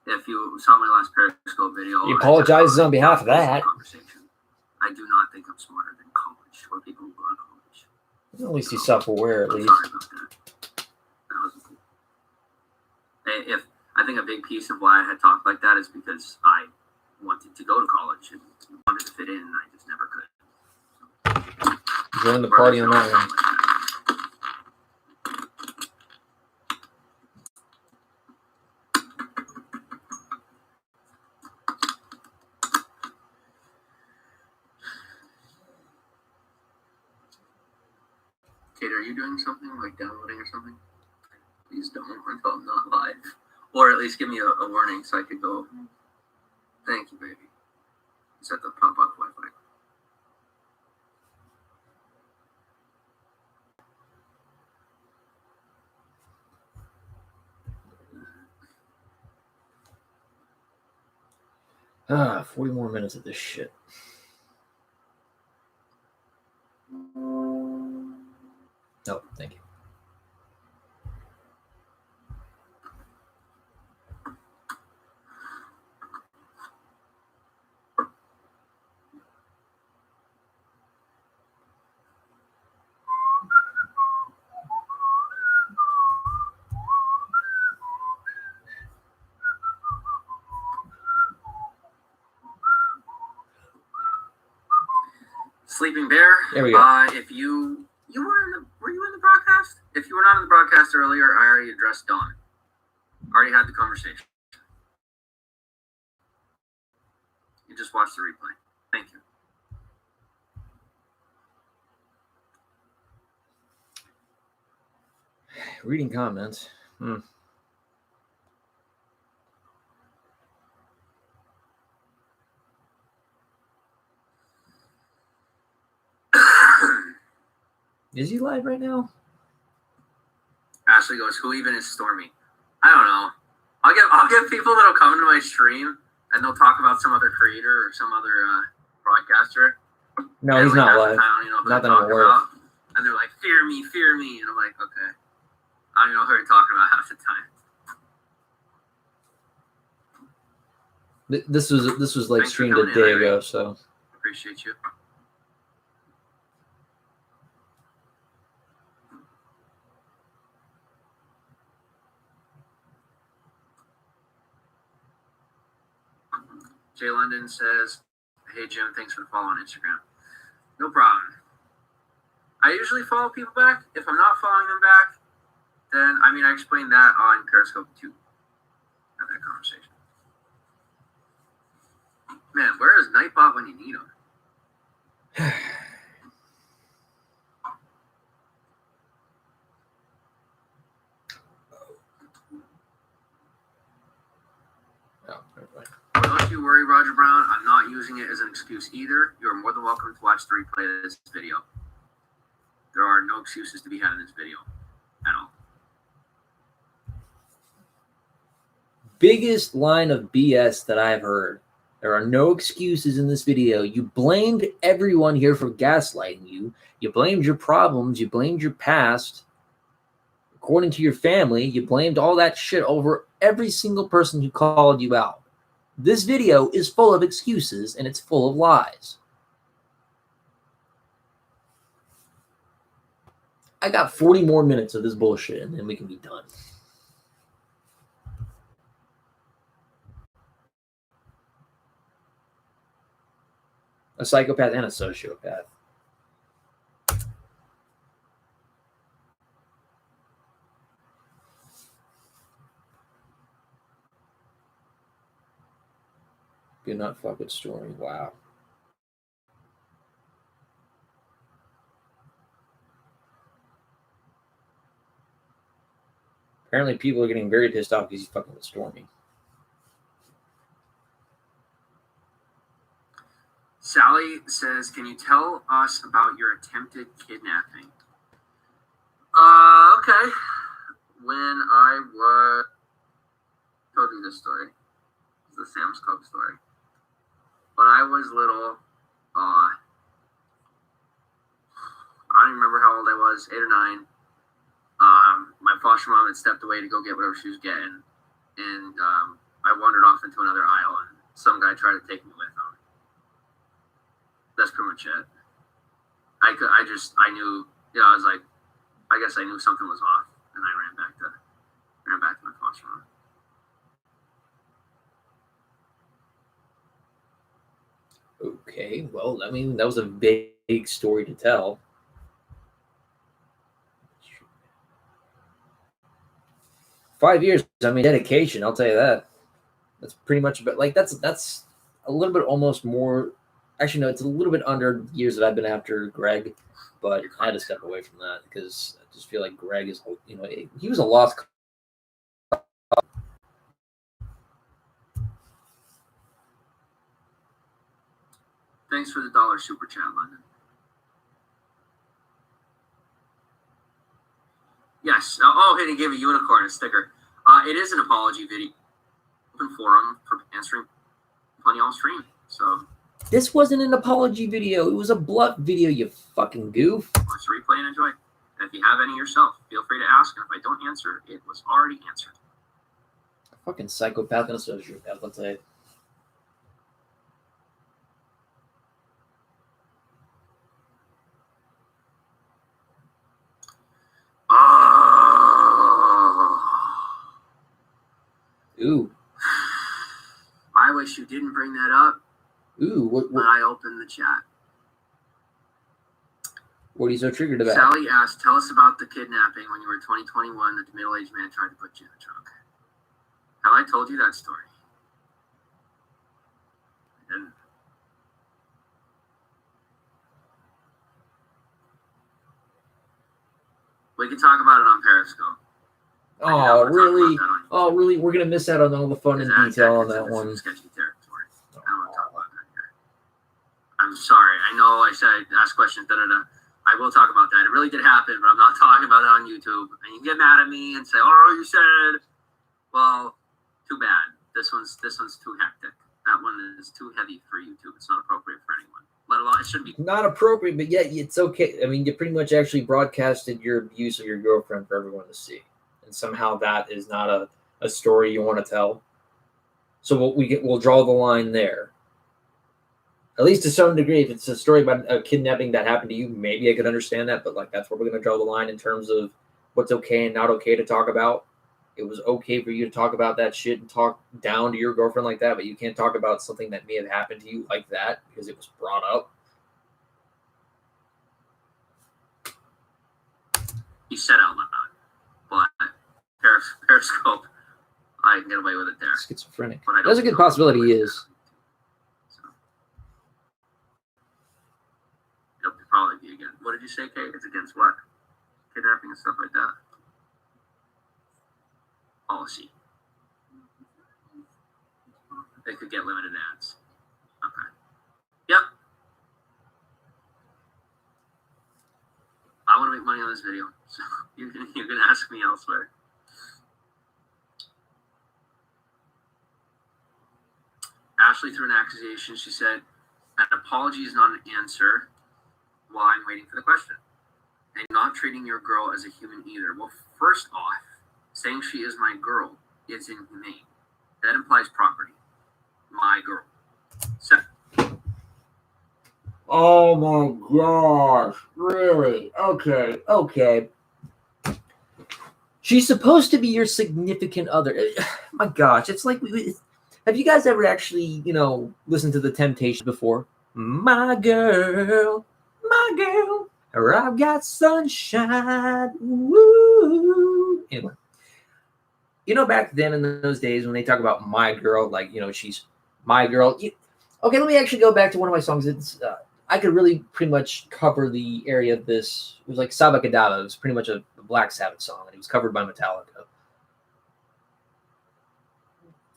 If you saw my last Periscope video... He apologizes on behalf of that. I do not think I'm smarter than college or people who go to college. At least he's self-aware, at least. Sorry about that. That was cool. I think a big piece of why I had talked like that is because I wanted to go to college and wanted to fit in, and I just never could. Join the party on that one. Kate, are you doing something like downloading or something? Please don't until I'm not live. Or at least give me a warning so I could go Thank you, baby. Set the pop up Wi-Fi. Ah, 40 more minutes of this shit. No, thank you. Sleeping Bear. There we go. If you were you in the broadcast? If you were not in the broadcast earlier, I already addressed Dawn. Already had the conversation. You just watched the replay. Thank you. Reading comments. Is he live right now? Ashley goes, "Who even is Stormy?" I don't know. I'll get people that'll come into my stream and they'll talk about some other creator or some other broadcaster. No, and he's like not half the live. time I don't even know who Not they're that I'm talking aware of. about. And they're like, fear me, and I'm like, okay. I don't even know who you're talking about half the time. This was like Thanks for streamed a coming in, day Irene. ago, so Appreciate you. Jay London says, "Hey Jim, thanks for the follow on Instagram." No problem. I usually follow people back. If I'm not following them back, then I explained that on Periscope too. Have that conversation. Man, where is Nightbot when you need him? oh, never mind. Don't you worry, Roger Brown. I'm not using it as an excuse either. You are more than welcome to watch the replay of this video. There are no excuses to be had in this video at all. Biggest line of BS that I've heard. There are no excuses in this video. You blamed everyone here for gaslighting you. You blamed your problems. You blamed your past. According to your family, you blamed all that shit over every single person who called you out. This video is full of excuses and it's full of lies. I got 40 more minutes of this bullshit and then we can be done. A psychopath and a sociopath. Do not fuck with Stormy. Wow. Apparently people are getting very pissed off because he's fucking with Stormy. Sally says, "Can you tell us about your attempted kidnapping?" Okay. When I told you this story. It's the Sam's Club story. When I was little, I don't even remember how old I was, 8 or 9. My foster mom had stepped away to go get whatever she was getting, and I wandered off into another aisle, and some guy tried to take me with him. That's pretty much it. I knew, I was like, I guess I knew something was off, and I ran back to my foster mom. Okay, well, I mean, that was a big story to tell. Five years, I mean, dedication, I'll tell you that. That's pretty much about, like, that's a little bit almost more, actually, no, it's a little bit under years that I've been after Greg, but I had to step away from that because I just feel like Greg is, he was a lost. Thanks for the $1 super chat, London. Yes. Oh, hey, he gave a unicorn a sticker. It is an apology video. Open forum for answering plenty on stream. So this wasn't an apology video. It was a bluff video, you fucking goof. Watch the replay and enjoy. And if you have any yourself, feel free to ask. And if I don't answer, it was already answered. Fucking psychopath and a sociopath, let's say. Ooh. I wish you didn't bring that up. Ooh, what when I opened the chat. What are you so triggered about? Sally asked, tell us about the kidnapping when you were 2021 that the middle-aged man tried to put you in the trunk. Have I told you that story? I didn't. We can talk about it on Periscope. Oh, really? Oh, really? We're going to miss out on all the fun and detail on that one. Sketchy territory. I don't want to talk about that here. I'm sorry. I know I said ask questions, da-da-da. I will talk about that. It really did happen, but I'm not talking about it on YouTube. And you get mad at me and say, oh, you said. Well, too bad. This one's too hectic. That one is too heavy for YouTube. It's not appropriate for anyone. Let alone, it shouldn't be. Not appropriate, but yet it's okay. I mean, you pretty much actually broadcasted your abuse of your girlfriend for everyone to see. And somehow that is not a story you want to tell. So we'll draw the line there. At least to some degree, if it's a story about a kidnapping that happened to you, maybe I could understand that. But like that's where we're going to draw the line in terms of what's okay and not okay to talk about. It was okay for you to talk about that shit and talk down to your girlfriend like that, but you can't talk about something that may have happened to you like that because it was brought up. You said out loud, but Periscope, I can get away with it there. Schizophrenic. There's a good possibility he is. So. It'll probably be again. What did you say, Kate? It's against what? Kidnapping and stuff like that? Policy. They could get limited ads. Okay. Yep. I want to make money on this video, so you can ask me elsewhere. Ashley threw an accusation. She said, an apology is not an answer while I'm waiting for the question. And not treating your girl as a human either. Well, first off, saying she is my girl is inhumane. That implies property. My girl. Second. Oh my gosh. Really? Okay. She's supposed to be your significant other. My gosh, it's like... Have you guys ever actually, listened to The Temptations before? My girl, or I've got sunshine. Woo. Anyway. Back then in those days when they talk about my girl, like, she's my girl. Okay, let me actually go back to one of my songs. It's I could really pretty much cover the area of this. It was like Sabakadava. It was pretty much a Black Sabbath song, and it was covered by Metallica.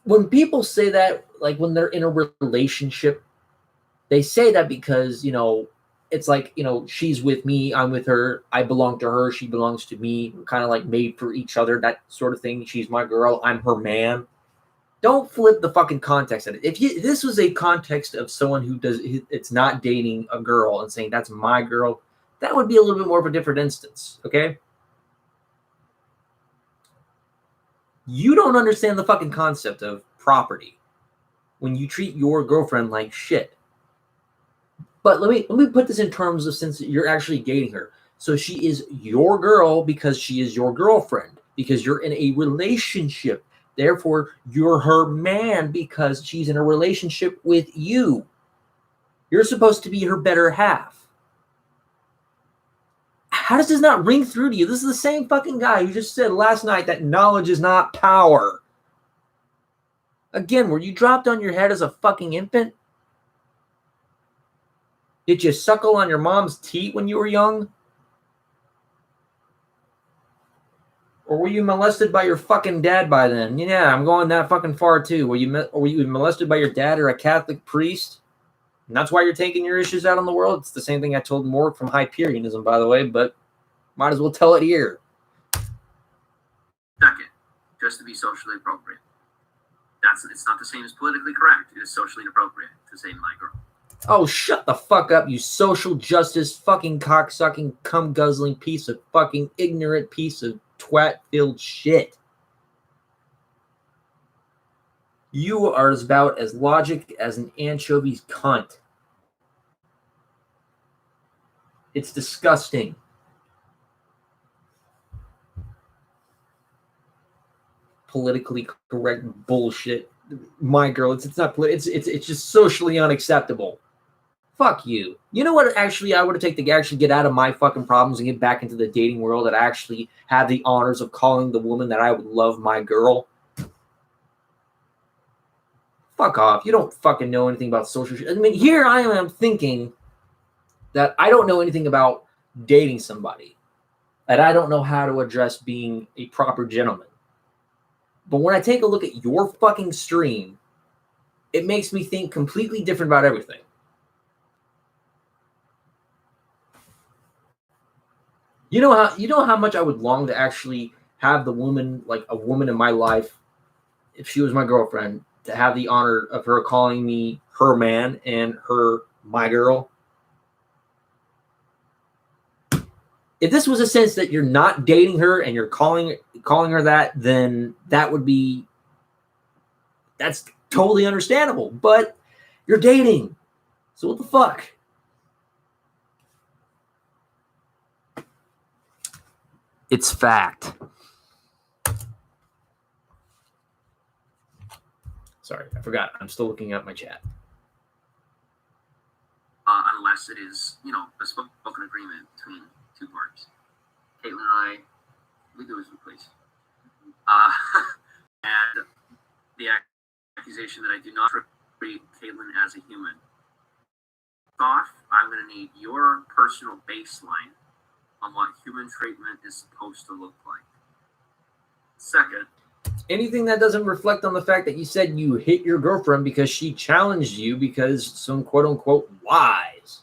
When people say that, like when they're in a relationship, they say that because, it's like, she's with me, I'm with her, I belong to her, she belongs to me. We're kind of like made for each other, that sort of thing. She's my girl, I'm her man. Don't flip the fucking context of it. If this was a context of someone who it's not dating a girl and saying that's my girl, that would be a little bit more of a different instance, okay? You don't understand the fucking concept of property when you treat your girlfriend like shit. But let me put this in terms of since you're actually dating her. So she is your girl because she is your girlfriend, because you're in a relationship. Therefore, you're her man because she's in a relationship with you. You're supposed to be her better half. How does this not ring through to you? This is the same fucking guy who just said last night that knowledge is not power. Again, were you dropped on your head as a fucking infant? Did you suckle on your mom's teat when you were young? Or were you molested by your fucking dad by then? Yeah, I'm going that fucking far too. Were you molested by your dad or a Catholic priest? And that's why you're taking your issues out on the world. It's the same thing I told Morg from Hyperionism, by the way, but might as well tell it here. Second, just to be socially appropriate. It's not the same as politically correct. It is socially inappropriate to say my girl. Oh, shut the fuck up, you social justice fucking cocksucking, cum-guzzling piece of fucking ignorant piece of twat-filled shit. You are about as logic as an anchovy's cunt. It's disgusting. Politically correct bullshit. My girl, it's not it's just socially unacceptable. Fuck you. You know what? Actually, I would have taken to actually get out of my fucking problems and get back into the dating world and actually have the honors of calling the woman that I would love my girl. Fuck off. You don't fucking know anything about social shit. I mean, here I am thinking that I don't know anything about dating somebody, and I don't know how to address being a proper gentleman. But when I take a look at your fucking stream, it makes me think completely different about everything. You know how much I would long to actually have the woman, like a woman in my life, if she was my girlfriend, to have the honor of her calling me her man and her my girl. If this was a sense that you're not dating her and you're calling her that, then that's totally understandable. But you're dating, so what the fuck? It's fact. Sorry, I forgot. I'm still looking at my chat. Unless it is, a spoken agreement between two parties. Caitlin and I, we do as we please. And the accusation that I do not treat Caitlin as a human. Off, I'm going to need your personal baseline on what human treatment is supposed to look like. Second, anything that doesn't reflect on the fact that you said you hit your girlfriend because she challenged you because some quote-unquote lies.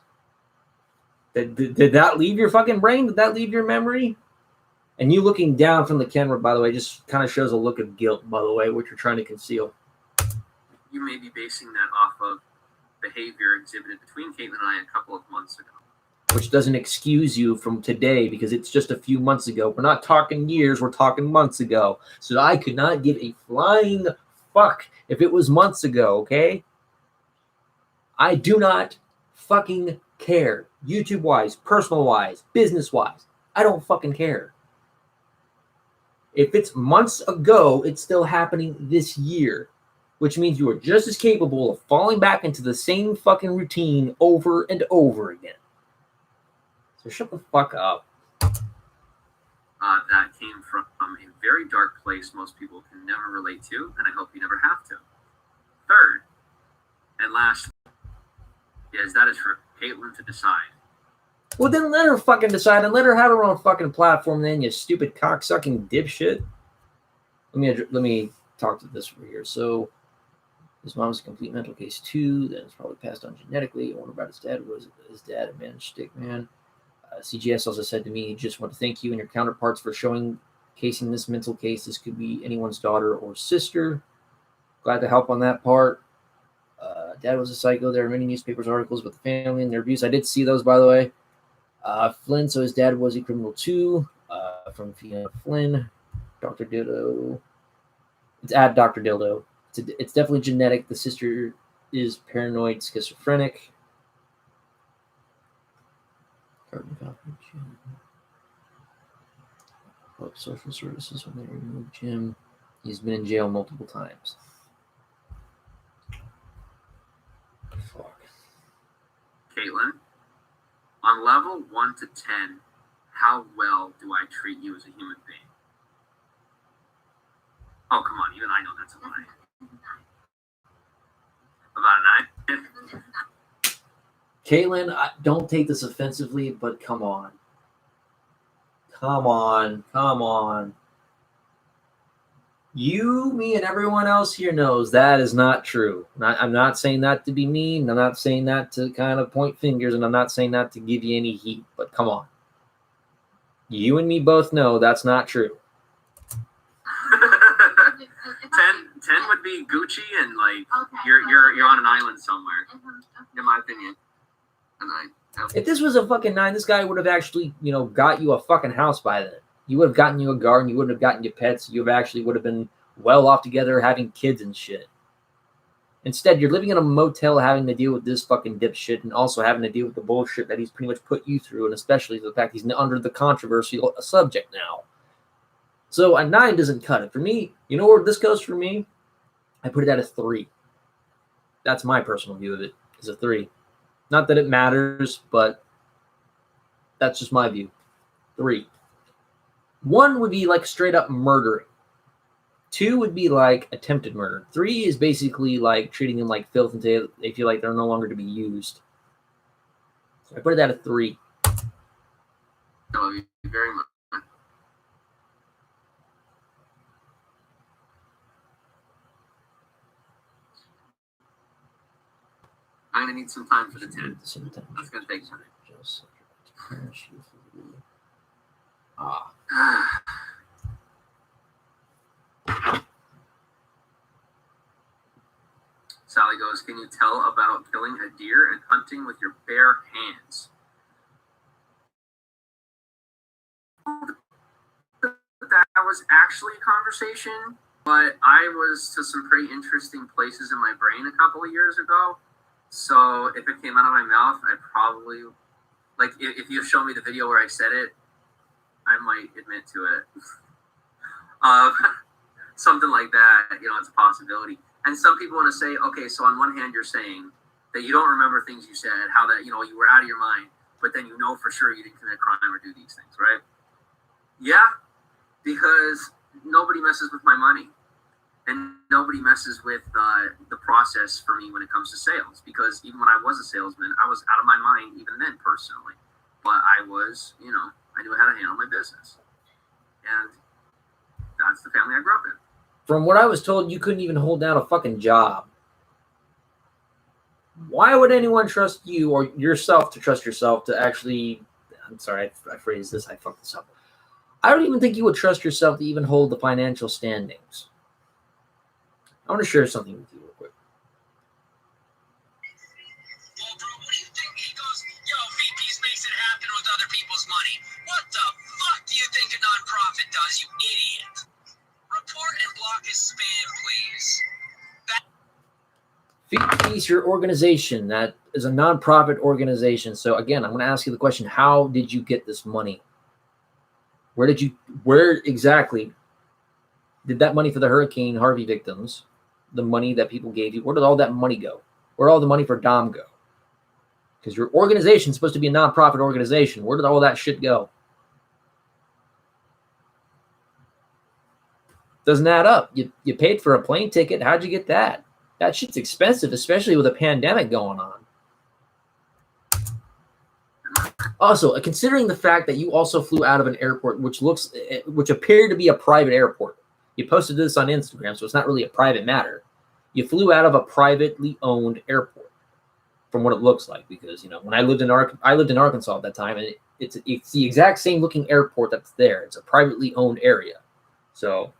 Did that leave your fucking brain? Did that leave your memory? And you looking down from the camera, by the way, just kind of shows a look of guilt, by the way, what you're trying to conceal. You may be basing that off of behavior exhibited between Caitlin and I a couple of months ago. Which doesn't excuse you from today because it's just a few months ago. We're not talking years, we're talking months ago. So I could not give a flying fuck if it was months ago, okay? I do not fucking care. YouTube-wise, personal-wise, business-wise. I don't fucking care. If it's months ago, it's still happening this year. Which means you are just as capable of falling back into the same fucking routine over and over again. So shut the fuck up. That came from a very dark place most people can never relate to, and I hope you never have to. Third, and last, is that is for Caitlin to decide. Well, then let her fucking decide and let her have her own fucking platform then, you stupid cocksucking dipshit. Let me talk to this over here. So, his mom's a complete mental case too. Then it's probably passed on genetically. I wonder about his dad. Was his dad a man, stick man? CGS also said to me, just want to thank you and your counterparts for casing this mental case. This could be anyone's daughter or sister. Glad to help on that part. Dad was a psycho. There are many newspapers articles about the family and their abuse. I did see those, by the way. Flynn, so his dad was a criminal too. From Fiona Flynn. Dr. Dildo. It's at Dr. Dildo. It's definitely genetic. The sister is paranoid schizophrenic. Social services when they removed Jim. He's been in jail multiple times. Fuck. Caitlin, on level 1 to 10, how well do I treat you as a human being? Oh, come on. Even I know that's a lie. About a 9? Caitlin, don't take this offensively, but come on. Come on. You, me, and everyone else here knows that is not true. I'm not saying that to be mean. I'm not saying that to kind of point fingers, and I'm not saying that to give you any heat. But come on. You and me both know that's not true. 10 would be Gucci, and like Okay. you're on an island somewhere, Okay. in my opinion. And If this was a fucking 9, this guy would have actually, got you a fucking house by then. You would have gotten you a garden. You wouldn't have gotten you pets. You actually would have been well off together, having kids and shit. Instead, you're living in a motel, having to deal with this fucking dipshit, and also having to deal with the bullshit that he's pretty much put you through, and especially the fact he's under the controversial subject now. So a 9 doesn't cut it for me. You know where this goes for me? I put it at a 3. That's my personal view of it. Is a 3. Not that it matters, but that's just my view. 3. 1 would be like straight up murdering. 2 would be like attempted murder. 3 is basically like treating them like filth until they feel like they're no longer to be used. So I put it at a 3. I love you very much. I'm gonna need some time for the 10. That's gonna take time. Sally goes, can you tell about killing a deer and hunting with your bare hands? That was actually a conversation, but I was to some pretty interesting places in my brain a couple of years ago. So if it came out of my mouth, I'd probably, like, if you show me the video where I said it, I might admit to it. Something like that, it's a possibility. And some people want to say, okay, so on one hand, you're saying that you don't remember things you said, how that, you were out of your mind, but then you know for sure you didn't commit a crime or do these things, right? Yeah, because nobody messes with my money. And nobody messes with the process for me when it comes to sales. Because even when I was a salesman, I was out of my mind even then personally. But I was, I knew how to handle my business. And that's the family I grew up in. From what I was told, you couldn't even hold down a fucking job. Why would anyone trust you or yourself to trust yourself to actually... I'm sorry, I phrased this. I fucked this up. I don't even think you would trust yourself to even hold the financial standings. I want to share something with you real quick. Well, bro, what do you think? He goes, yo, VPs makes it happen with other people's money. What the fuck do you think a nonprofit does, you idiot? Report and block his spam, please. Feed your organization. That is a nonprofit organization. So again, I'm going to ask you the question, how did you get this money? Where exactly did that money for the Hurricane Harvey victims, the money that people gave you, where did all that money go? Where did all the money for Dom go? Because your organization is supposed to be a nonprofit organization. Where did all that shit go? Doesn't add up. You paid for a plane ticket. How'd you get that? That shit's expensive, especially with a pandemic going on. Also, considering the fact that you also flew out of an airport which appeared to be a private airport. You posted this on Instagram, so it's not really a private matter. You flew out of a privately owned airport, from what it looks like. Because when I lived in Arkansas at that time, and it's the exact same looking airport that's there. It's a privately owned area, so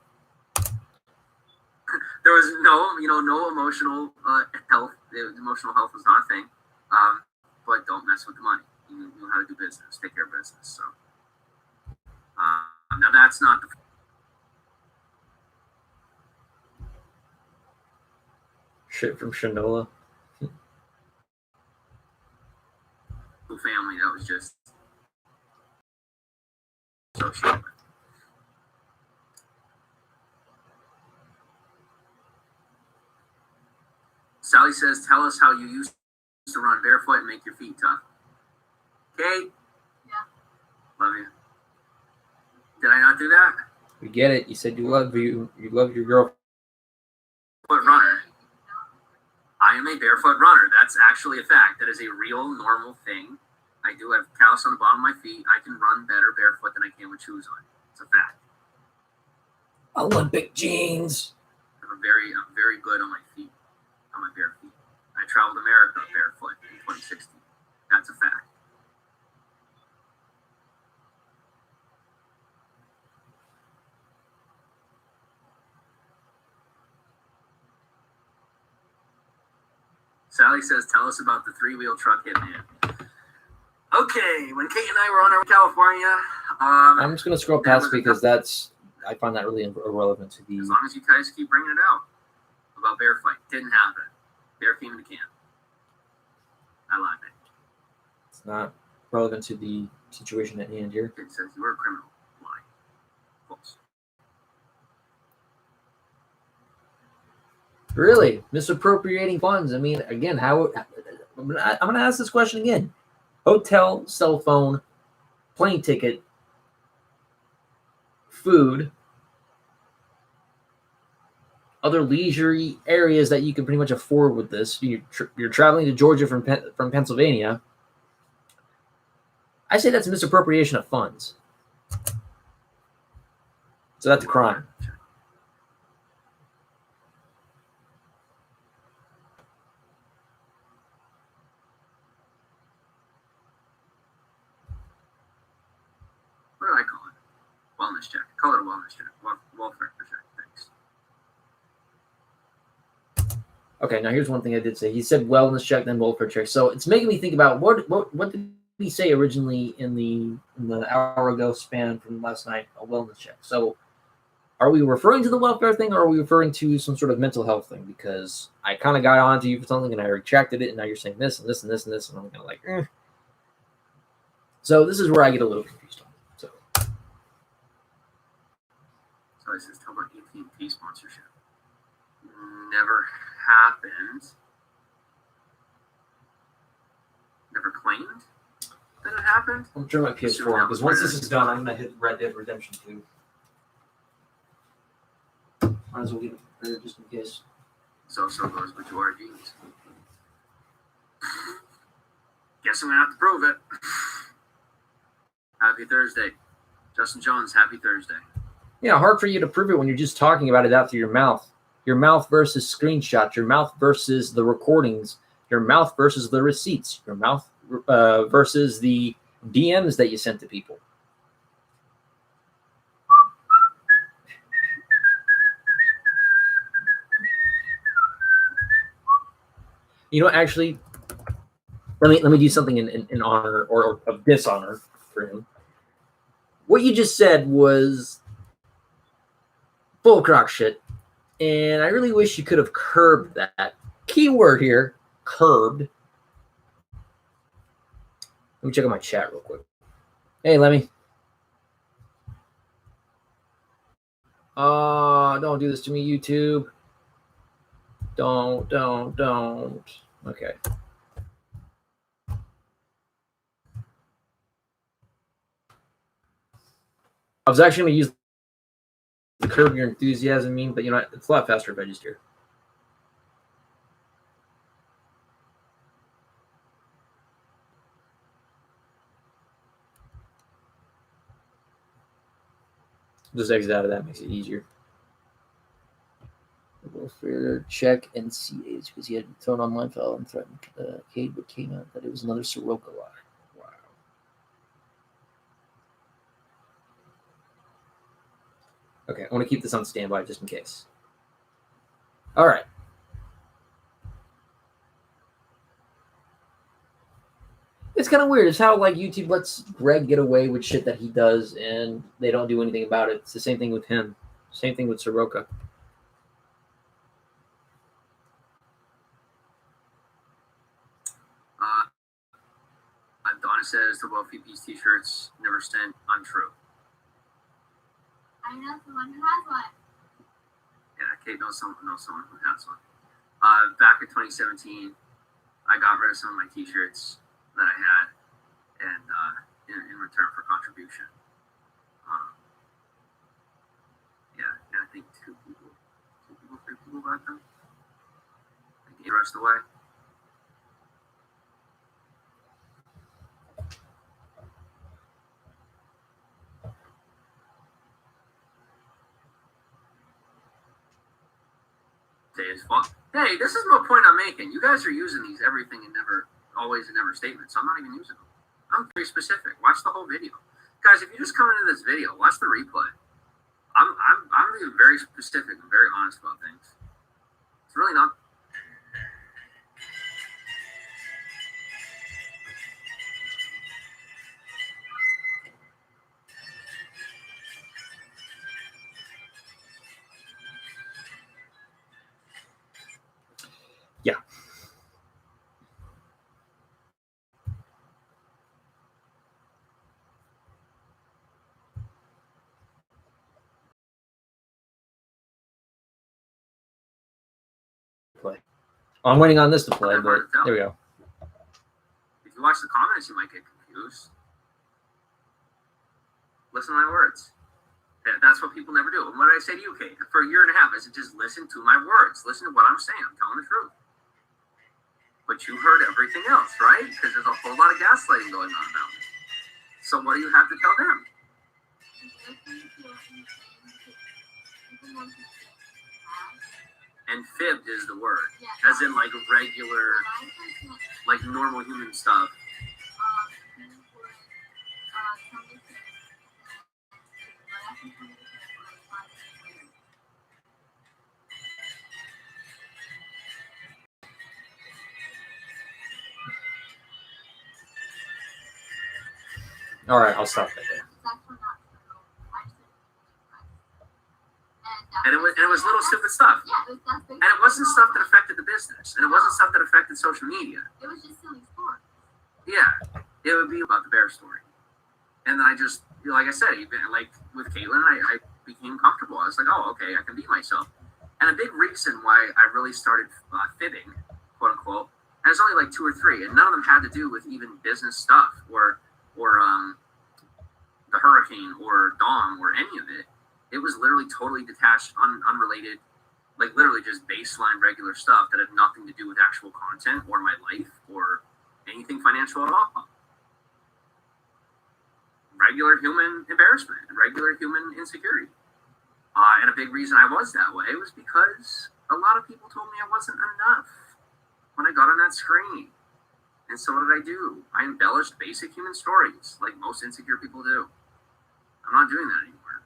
there was no emotional health. Emotional health was not a thing. But don't mess with the money. You know how to do business, take care of business. So now that's not the shit from Shinola. family. That was just so stupid. Sally says, tell us how you used to run barefoot and make your feet tough. Okay? Yeah. Love you. Did I not do that? We get it. You said you love your girlfriend. Barefoot runner. I am a barefoot runner. That's actually a fact. That is a real, normal thing. I do have callus on the bottom of my feet. I can run better barefoot than I can with shoes on. It's a fact. Olympic jeans. I'm very good on my feet, on my bare feet. I traveled America barefoot in 2016. That's a fact. Sally says, tell us about the three-wheel truck hitman. Okay, when Kate and I were on our way to California, I'm just gonna scroll past because I find that really irrelevant to the. As long as you guys keep bringing it out about bear fight, didn't happen. Bear came in the can. I lied. It's not relevant to the situation at hand here. It says you were a criminal. Lie. False. Really, misappropriating funds. I mean, again, how? I'm gonna ask this question again. Hotel, cell phone, plane ticket, food, other leisure areas that you can pretty much afford with this. You're traveling to Georgia from Pennsylvania. I say that's misappropriation of funds. So that's a crime. What do I call it? Wellness check. Call it a wellness check. Welfare check. Thanks. Okay, now here's one thing I did say. He said wellness check, then welfare check. So it's making me think about what did he say originally in the hour ago span from last night? A wellness check. So are we referring to the welfare thing, or are we referring to some sort of mental health thing? Because I kind of got onto you for something and I retracted it, and now you're saying this and this and this and this, and I'm kind of like, eh. So this is where I get a little confused on. So it says, tell about AT&T sponsorship. Never happened. Never claimed that it happened. I'm turning my PS4 on because once this is done, I'm gonna hit Red Dead Redemption 2. Might as well get it prepared just in case. So goes with your jeans. Guess I'm gonna have to prove it. Happy Thursday. Justin Jones, happy Thursday. Yeah, hard for you to prove it when you're just talking about it out through your mouth. Your mouth versus screenshots, your mouth versus the recordings, your mouth versus the receipts, your mouth versus the DMs that you sent to people. You know, actually, let me do something in honor or of dishonor for him. What you just said was full crock shit, and I really wish you could have curbed that. Keyword here, curbed. Let me check out my chat real quick. Hey, Lemmy. Don't do this to me, YouTube. Don't. Okay. I was actually going to use the curb your enthusiasm meme, but you know, it's a lot faster if I just hear. Just exit out of that, makes it easier. Welfare check and CAs because he had thrown online file and threatened Cade, but came out that it was another Saroka lie. Wow. Okay, I want to keep this on standby just in case. All right. It's kind of weird. It's how like YouTube lets Greg get away with shit that he does, and they don't do anything about it. It's the same thing with him. Same thing with Saroka. Donna says the Wealthy Peace t-shirts never stand untrue. I know someone who has one. Yeah, Kate knows someone who has one. Back in 2017, I got rid of some of my t-shirts that I had, and in return for contribution. I think three people got them. I gave the rest away. say it's false. Hey, this is my point I'm making. You guys are using these everything and never, always and never statements. I'm not even using them. I'm very specific. Watch the whole video. Guys, if you just come into this video, watch the replay. I'm being very specific and very honest about things. It's really not. Yeah. Play. Oh, I'm waiting on this to play, but there we go. If you watch the comments, you might get confused. Listen to my words. That's what people never do. And what did I say to you, Kate? For a year and a half, I said, just listen to my words. Listen to what I'm saying. I'm telling the truth. But you heard everything else, right? Because there's a whole lot of gaslighting going on about me. So what do you have to tell them? And fibbed is the word. As in like regular, like normal human stuff. All right, I'll stop right there. And it was little stupid stuff. And it wasn't stuff that affected the business. And it wasn't stuff that affected social media. It was just silly stories. Yeah. It would be about the bear story. And then I just, like I said, even like with Caitlin, I became comfortable. I was like, oh, okay, I can be myself. And a big reason why I really started fibbing, quote unquote, and it's only like 2 or 3, and none of them had to do with even business stuff or the hurricane or Dom or any of it. It was literally totally detached, unrelated, like literally just baseline regular stuff that had nothing to do with actual content or my life or anything financial at all. Regular human embarrassment, regular human insecurity. And a big reason I was that way was because a lot of people told me I wasn't enough when I got on that screen. And so what did I do? I embellished basic human stories like most insecure people do. I'm not doing that anymore.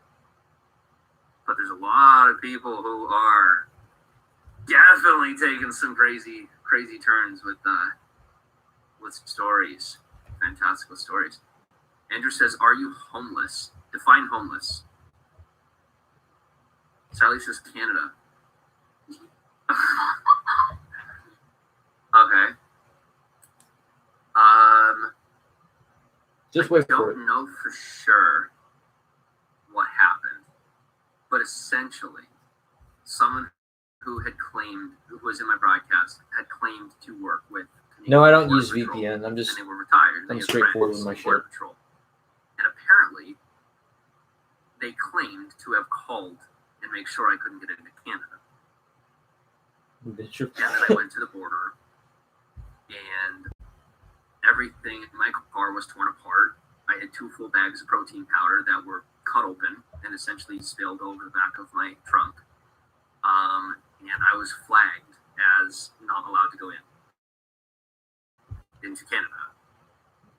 But there's a lot of people who are definitely taking some crazy turns with stories, fantastical stories. Andrew says, "Are you homeless? Define homeless." Sally says, "Canada." Okay. Just wait I for it. don't know for sure what happened, but essentially, someone who was in my broadcast, had claimed to work with Canadian No, I don't Border use Patrol, VPN. I'm and just they were retired. I'm They had straightforward friends with my in Border shit. Patrol. And apparently, they claimed to have called and make sure I couldn't get into Canada. And then I went to the border, and everything in my car was torn apart. I had 2 full bags of protein powder that were cut open and essentially spilled over the back of my trunk. And I was flagged as not allowed to go into Canada.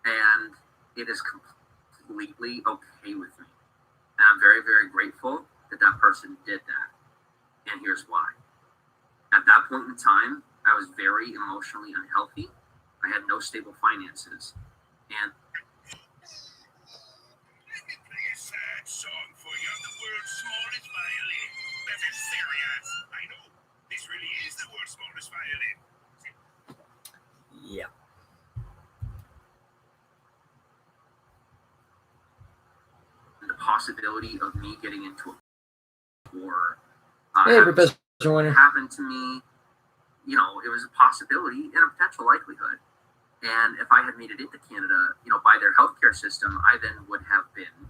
And it is completely okay with me. And I'm very, very grateful that that person did that. And here's why. At that point in time, I was very emotionally unhealthy. I had no stable finances. And Let me play a sad song for you on the world's smallest violin. That is serious. I know. This really is the world's smallest violin. Yeah. the possibility of me getting into a war Hey, Professor Warner. happened to me, you know, it was a possibility and a potential likelihood. And if I had made it into Canada, you know, by their healthcare system, I then would have been,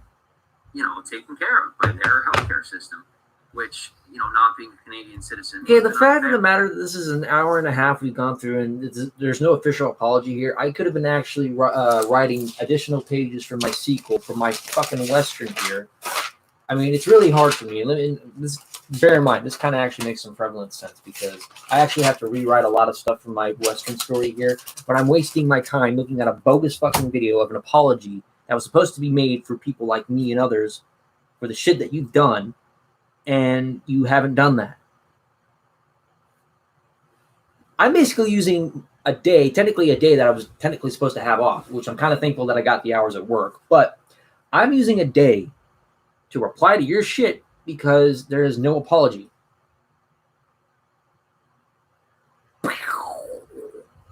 you know, taken care of by their healthcare system, which, you know, not being a Canadian citizen. Okay, the is fact of the unfair. matter, this is an hour and a half we've gone through, and there's no official apology here. I could have been actually writing additional pages for my sequel, for my fucking Western here. I mean, it's really hard for me. Bear in mind, this kind of actually makes some prevalent sense because I actually have to rewrite a lot of stuff from my Western story here, but I'm wasting my time looking at a bogus fucking video of an apology that was supposed to be made for people like me and others for the shit that you've done, and you haven't done that. I'm basically using a day, technically a day that I was technically supposed to have off, which I'm kind of thankful that I got the hours at work, but I'm using a day to reply to your shit because there is no apology.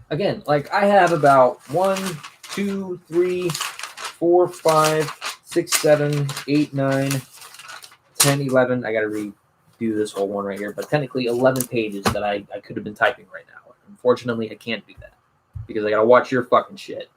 Again, like I have about 1, 2, 3, 4, 5, 6, 7, 8, 9, 10, 11. I got to redo this whole one right here, but technically 11 pages that I could have been typing right now. Unfortunately, I can't do that because I got to watch your fucking shit.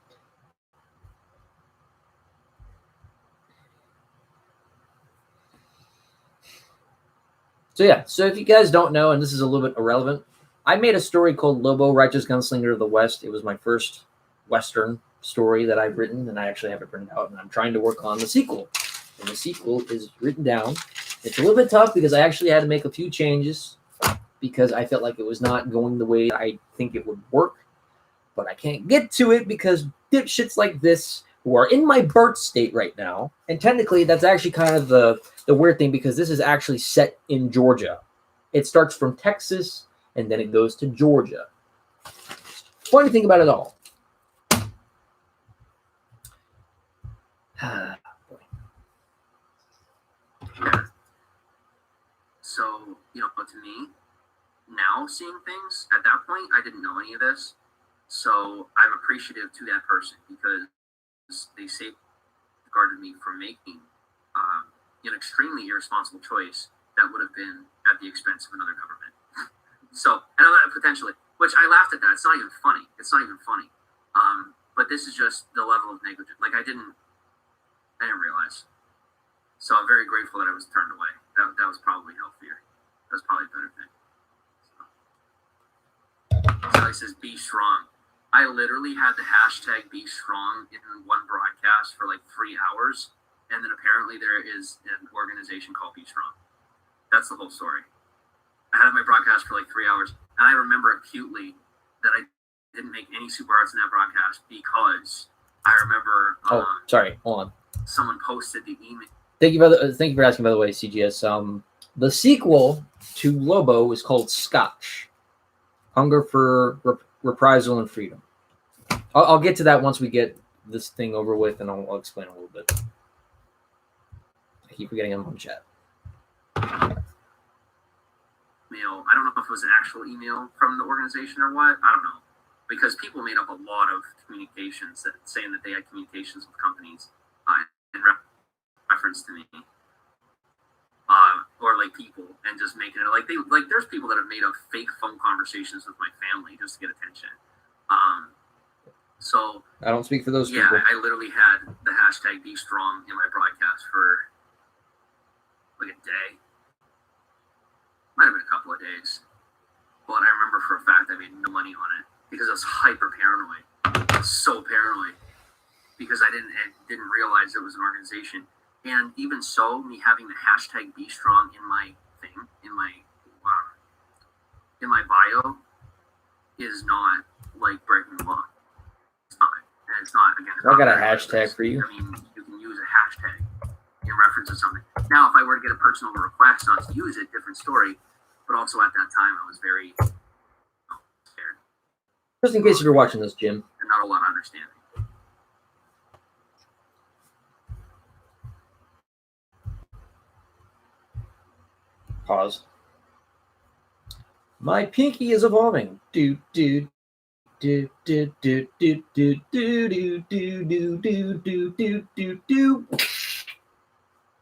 So yeah, so if you guys don't know, and this is a little bit irrelevant, I made a story called Lobo, Righteous Gunslinger of the West. It was my first Western story that I've written, and I actually have it printed out, and I'm trying to work on the sequel. And the sequel is written down. It's a little bit tough because I actually had to make a few changes because I felt like it was not going the way I think it would work. But I can't get to it because dipshits like this who are in my birth state right now, and technically that's actually kind of the weird thing because this is actually set in Georgia. It starts from Texas and then it goes to Georgia. Funny thing about it all. So, to me, now seeing things, at that point, I didn't know any of this. So I'm appreciative to that person because they safeguarded me from making an extremely irresponsible choice that would have been at the expense of another government. So, and potentially, which I laughed at that. It's not even funny. But this is just the level of negligence. Like I didn't realize. So I'm very grateful that I was turned away. That was probably healthier. That was probably a better thing. So he says, be strong. I literally had the hashtag be strong in one broadcast for like 3 hours. And then apparently there is an organization called Be Strong. That's the whole story. I had my broadcast for like 3 hours. And I remember acutely that I didn't make any super arts in that broadcast because I remember. Sorry. Hold on. Someone posted the email. Thank you for asking, by the way, CGS. The sequel to Lobo is called Scotch. Hunger for Reprisal and Freedom. I'll get to that once we get this thing over with, and I'll explain a little bit. I keep forgetting I'm on chat. I don't know if it was an actual email from the organization or what. I don't know. Because people made up a lot of communications saying that they had communications with companies in reference to me. Or like people, and just making it like there's people that have made up fake phone conversations with my family just to get attention. So I don't speak for those people. Yeah, I literally had the hashtag Be Strong in my broadcast for like a day. Might have been a couple of days. But I remember for a fact I made no money on it because I was hyper paranoid. So paranoid. Because I didn't realize it was an organization. And even so, me having the hashtag Be Strong in my thing, in my bio, is not like breaking the law. It's not. And it's not, again, I got a hashtag for you. I mean, you can use a hashtag in reference to something. Now, if I were to get a personal request not to use it, different story. But also at that time, I was very scared. Just in case if you're watching this, Jim. And not a lot of understanding. Pause. My pinky is evolving. Do do do do do do do do do do do do do do do do.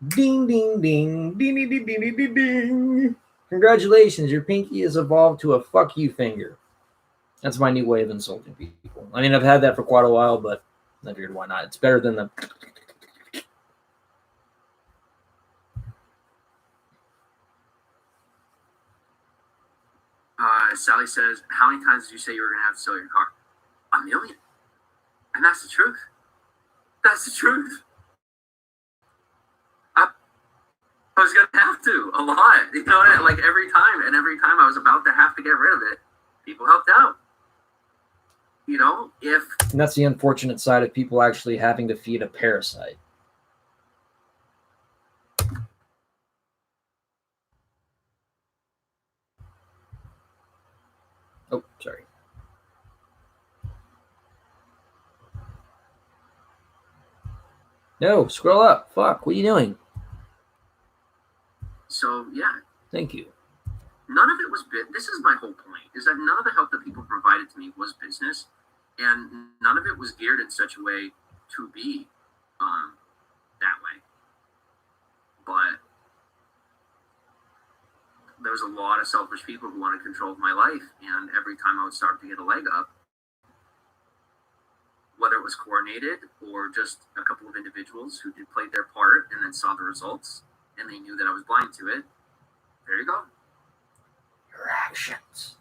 Ding ding ding ding ding ding ding ding ding. Congratulations, your pinky has evolved to a fuck you finger. That's my new way of insulting people. I mean, I've had that for quite a while, but I figured why not? It's better than the. Sally says, how many times did you say you were going to have to sell your car? 1 million. And that's the truth. That's the truth. to a lot. You know, like every time I was about to have to get rid of it, people helped out. You know, and that's the unfortunate side of people actually having to feed a parasite. Oh, sorry. No, scroll up. Fuck, what are you doing? So, yeah. Thank you. None of it was this is my whole point, is that none of the help that people provided to me was business, and none of it was geared in such a way to be that way. But there was a lot of selfish people who wanted control of my life, and every time I would start to get a leg up, whether it was coordinated or just a couple of individuals who did play their part and then saw the results and they knew that I was blind to it, there you go. Your actions.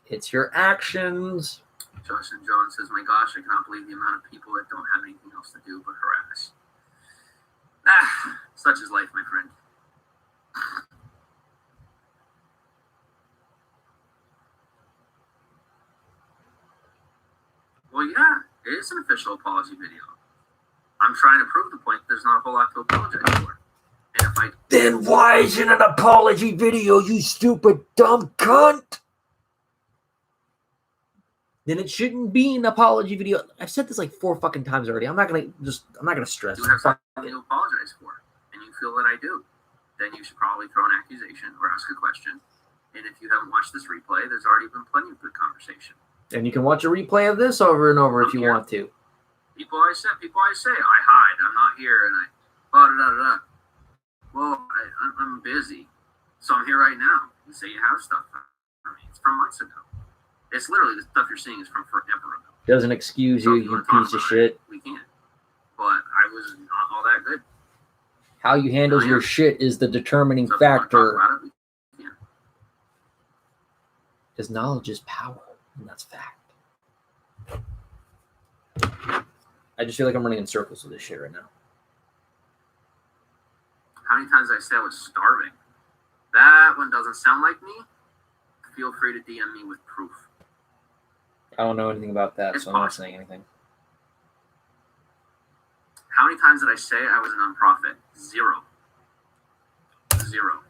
It's your actions. Justin John says, my gosh, I cannot believe the amount of people that don't have anything else to do but harass. Such is life, my friend. Well, yeah, it is an official apology video. I'm trying to prove the point that there's not a whole lot to apologize for. And if I... Then why is it an apology video, you stupid dumb cunt? Then it shouldn't be an apology video. I've said this like 4 fucking times already. I'm not gonna stress. You have something to apologize for, and you feel that I do. Then you should probably throw an accusation or ask a question. And if you haven't watched this replay, there's already been plenty of good conversation. And you can watch a replay of this over and over if you want to. People always say, I hide, I'm not here, and I, well, I'm busy, so I'm here right now. You say you have stuff for me. It's from months ago. It's literally the stuff you're seeing is from forever ago. Doesn't excuse you, you piece of shit. We can't. But I was not all that good. How you handle your shit is the determining factor. Because knowledge is power, and that's fact. I just feel like I'm running in circles with this shit right now. How many times did I say I was starving? That one doesn't sound like me. Feel free to DM me with proof. I don't know anything about that, so I'm not saying anything. How many times did I say I was a nonprofit? 0. 0.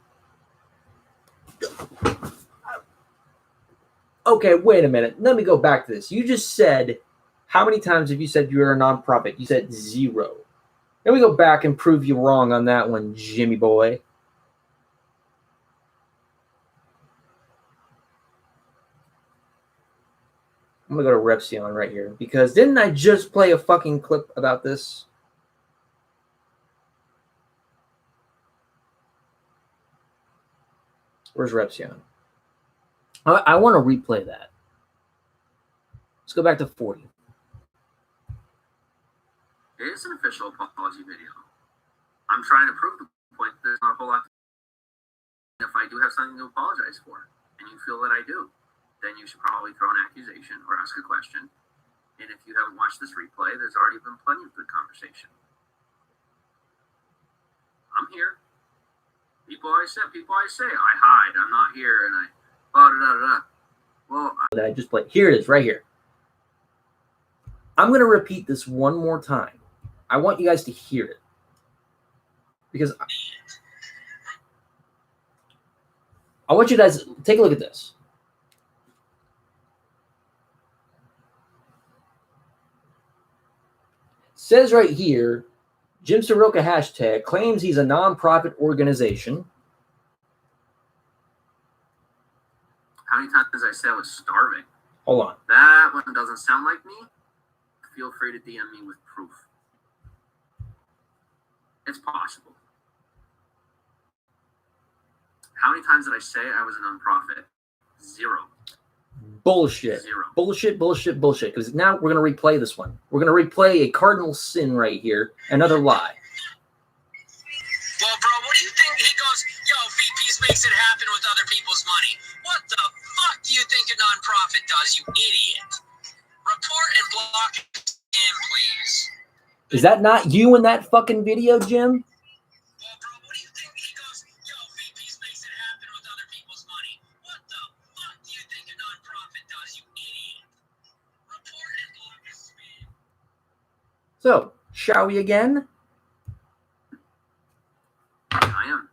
Okay, wait a minute. Let me go back to this. You just said, how many times have you said you were a nonprofit? You said 0. Let me go back and prove you wrong on that one, Jimmy boy. I'm going to go to Repsion right here. Because didn't I just play a fucking clip about this? Where's Repsion? I want to replay that. Let's go back to 40. It is an official apology video. I'm trying to prove the point that there's not a whole lot. If I do have something to apologize for, and you feel that I do, then you should probably throw an accusation or ask a question. And if you haven't watched this replay, there's already been plenty of good conversation. I'm here. People always say, I hide, I'm not here, and I, Well, that I just played. Here it is, right here. I'm going to repeat this one more time. I want you guys to hear it. Because I want you guys to take a look at this. Says right here, Jim Saroka hashtag claims he's a nonprofit organization. How many times did I say I was starving? Hold on. That one doesn't sound like me. Feel free to DM me with proof. It's possible. How many times did I say I was a nonprofit? 0. Bullshit. 0. Bullshit. Because now we're going to replay this one. We're going to replay a cardinal sin right here. Another lie. Well, bro, what do you think? He goes, yo, VPs makes it happen with other people's money. What the fuck do you think a nonprofit does, you idiot? Report and block him, please. Is that not you in that fucking video, Jim? Well, bro, what do you think? He goes, yo, So, shall we again? I am.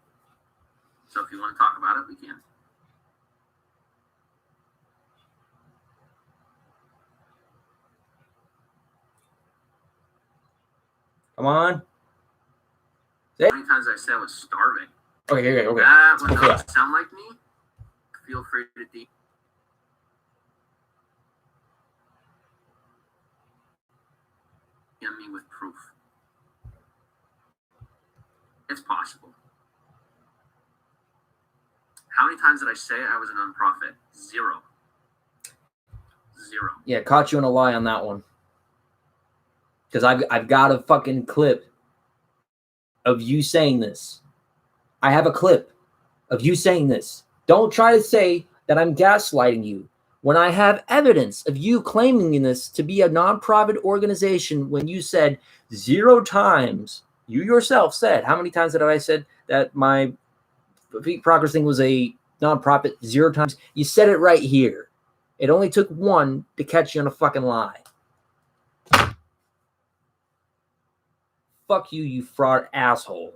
So if you want to talk about it, we can. Come on. How many times did I say I was starving? Okay. That would not sound like me. Feel free to DM me with proof. It's possible. How many times did I say I was a nonprofit? 0. Yeah, caught you in a lie on that one. Because I've got a fucking clip of you saying this. I have a clip of you saying this. Don't try to say that I'm gaslighting you when I have evidence of you claiming this to be a nonprofit organization when you said 0 times. You yourself said, how many times did I said that my progress thing was a nonprofit? 0 times. You said it right here. It only took 1 to catch you on a fucking lie. Fuck you, you fraud asshole.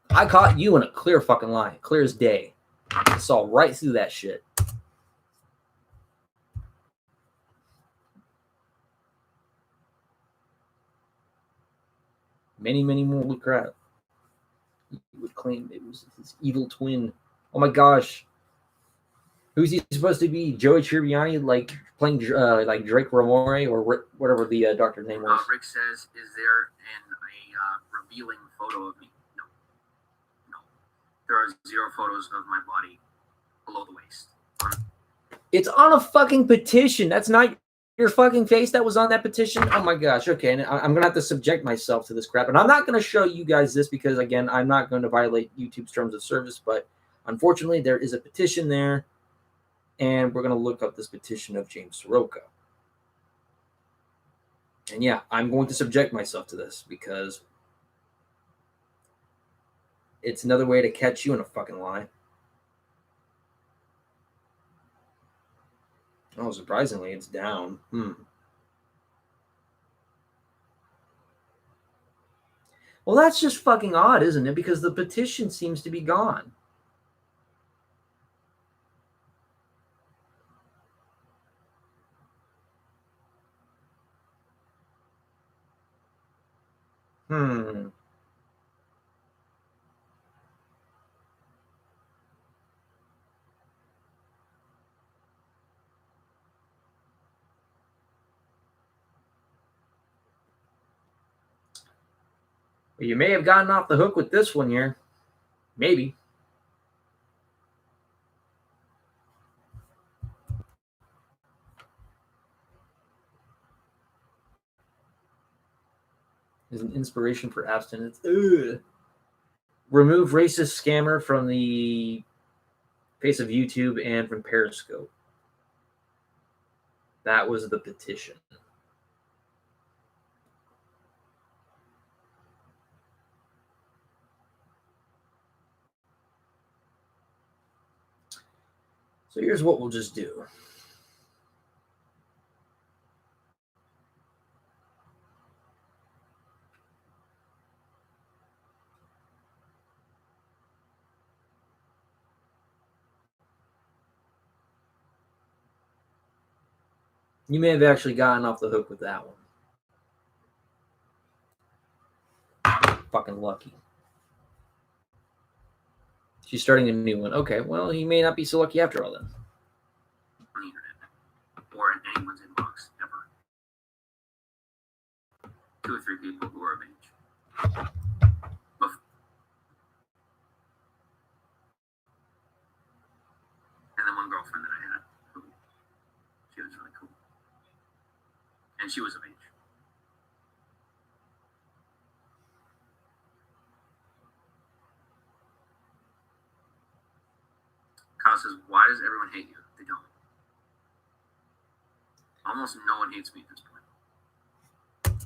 I caught you in a clear fucking lie. Clear as day. I saw right through that shit. Many more. Holy crap. He would claim it was his evil twin. Oh my gosh. Who's he supposed to be? Joey Tribbiani, like playing like Drake Ramore or whatever the doctor's name was. Rick says, is there a revealing photo of me? No. There are 0 photos of my body below the waist. It's on a fucking petition. That's not your fucking face that was on that petition. Oh my gosh. Okay. And I'm going to have to subject myself to this crap. And I'm not going to show you guys this because, again, I'm not going to violate YouTube's terms of service. But unfortunately, there is a petition there. And we're going to look up this petition of James Saroka. And yeah, I'm going to subject myself to this because it's another way to catch you in a fucking lie. Oh, surprisingly, it's down. Well, that's just fucking odd, isn't it? Because the petition seems to be gone. Well, you may have gotten off the hook with this one here. Maybe. Is an inspiration for abstinence. Ugh. Remove racist scammer from the face of YouTube and from Periscope. That was the petition. So here's what we'll just do. You may have actually gotten off the hook with that one. Fucking lucky. She's starting a new one. Okay, well, he may not be so lucky after all then. On the internet or in anyone's inbox ever. 2 or 3 people who are of age. And then one girlfriend that I had who she was really cool. And she was of age. Kyle says, why does everyone hate you? They don't. Almost no one hates me at this point.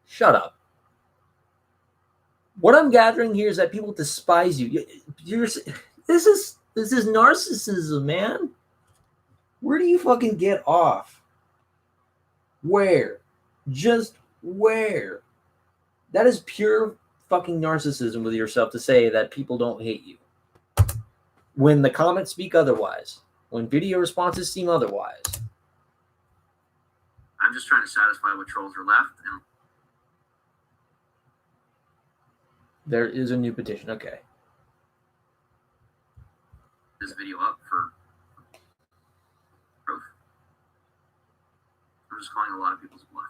Shut up. What I'm gathering here is that people despise you. This is narcissism, man. Where do you fucking get off? Where? Just where? That is pure fucking narcissism with yourself to say that people don't hate you. When the comments speak otherwise, when video responses seem otherwise. I'm just trying to satisfy what trolls are left, and There is a new petition. Okay. this video up for proof. I'm just calling a lot of people's bluff.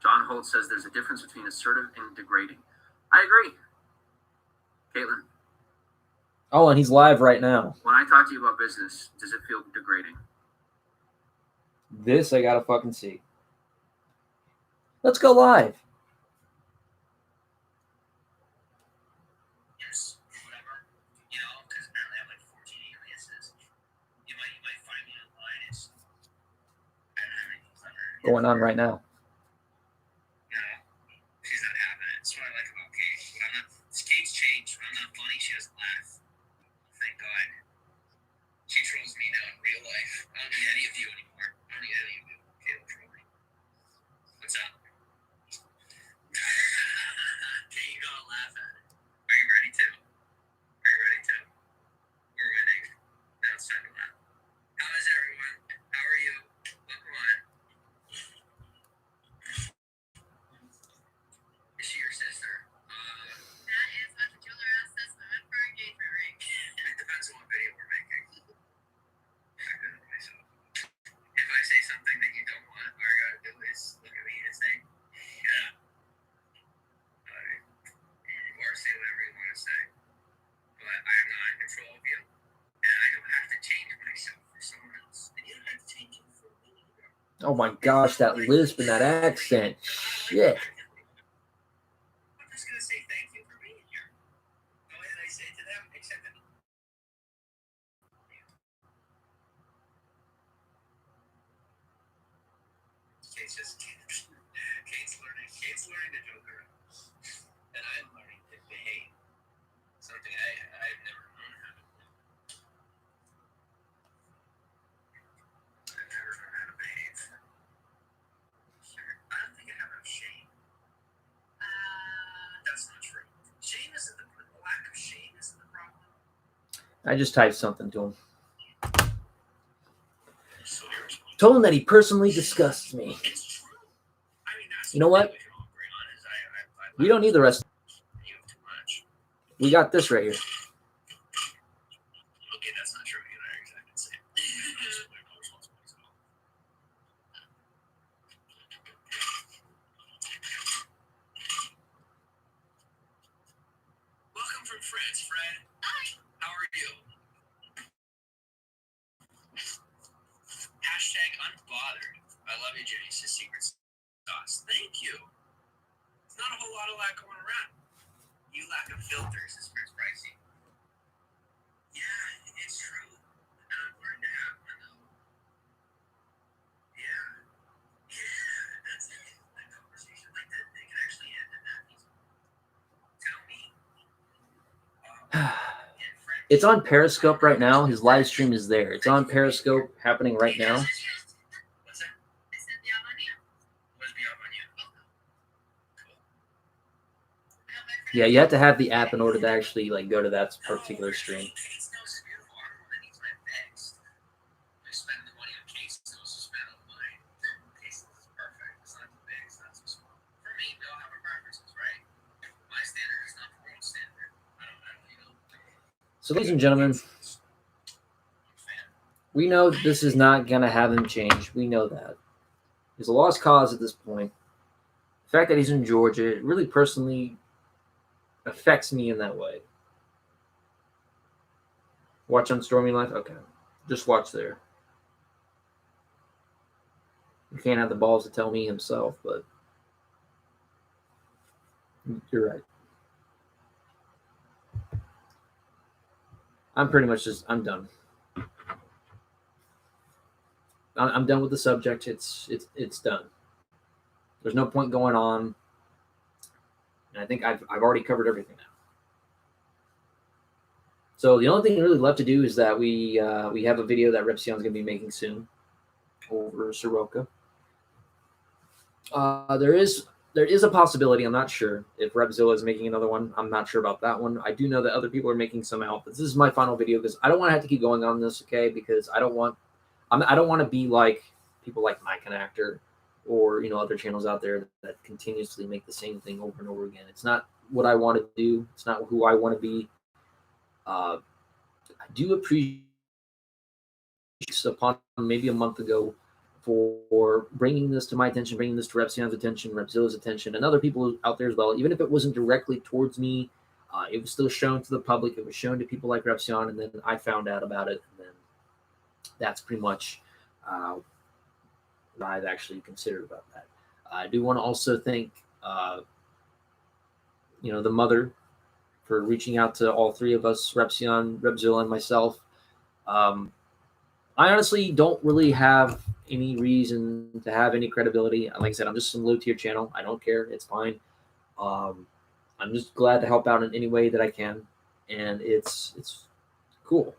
John Holt says there's a difference between assertive and degrading. I agree. Caitlin, Oh, and he's live right now. when I talk to you about business, does it feel degrading? This I gotta fucking see. Let's go live. Yes, whatever. You know, because apparently I have like 14 aliases. You might find me online. I don't have anything clever. Going on right now. You know, she's not having it. That's what I like about Kate. Kate's changed. When I'm not funny, she doesn't laugh. Thank God. She trolls me now in real life. I don't need any of you anymore. I don't need any of you. Kate will troll me. What's up? Okay, you gotta laugh at it. Are you ready to? We're winning. Now it's time to laugh. How is everyone? How are you? Welcome on. Is she your sister? That is what the jeweler asked us to for our engagement ring. It depends on what video we're making. I couldn't myself. If I say something that you don't want, all I gotta do is look at me and say, yeah. Or say whatever you want to say. But I am not in control of you. And I don't have to change myself for someone else. And you don't have to change it for me either. Oh my gosh, that lisp and that accent. Shit. I'm just gonna say thank you for being here. Go ahead, I say to them, except that Kate's learning to joke around. And I'm learning to behave. Something I've never known how to do. I've never known how to behave. Sure. I don't think I have enough shame. That's not true. Shame isn't the lack of shame isn't the problem. I just typed something to him. So irresponsible. Told him that he personally disgusts me. It's true. I mean, that's You know what? we can all agree on is I We don't need the rest. you have too much. We got this right here. Okay, that's not true. You and I are exactly the same. Welcome from France, Fred. Hi. How are you? Hashtag unbothered. I love you, Jenny. It's a secret sauce. Thank you. It's not a whole lot of that going around. You lack of filters is pretty pricey. Yeah, it's true. And I've learned to have one though. Yeah. Yeah, that's it. That conversation like that, they can actually end in that easy. Tell me. It's on Periscope right now. His live stream is there. It's on Periscope happening right now. What's that? I said the Almania. What's beyond on you? Yeah, you have to have the app in order to actually like go to that particular stream. Case knows is beautiful. I'm the one that needs my bags. I spend the money on case knows to spend on mine. Case knows is perfect. It's not too big. It's not too small. For me, we all have our preferences, right? My standard is not the world standard. I don't you know. So, ladies and gentlemen, we know that this is not going to have him change. We know that. He's a lost cause at this point. The fact that he's in Georgia, it really personally affects me in that way. Watch on Stormy Life? Okay. Just watch there. He can't have the balls to tell me himself, but you're right. I'm pretty much just, I'm done. I'm done with the subject. It's done. There's no point going on. And I think I've already covered everything now. So the only thing really left to do is that we have a video that Repsion's going to be making soon over Saroka. There is a possibility. I'm not sure if Repzilla is making another one. I'm not sure about that one. I do know that other people are making some out. But this is my final video because I don't want to have to keep going on this, okay? Because I don't want to be like people like Mike and Actor or other channels out there that continuously make the same thing over and over again. It's not what I want to do. It's not who I want to be. I do appreciate upon maybe a month ago for bringing this to my attention, bringing this to Repsion's attention, Repzilla's attention, and other people out there as well. Even if it wasn't directly towards me, it was still shown to the public. It was shown to people like Repsion, and then I found out about it. And then that's pretty much what I've actually considered about that. I do want to also thank, the mother for reaching out to all three of us, Repsion, Repzilla, and myself. I honestly don't really have any reason to have any credibility. Like I said, I'm just some low tier channel. I don't care. It's fine. I'm just glad to help out in any way that I can, and it's cool.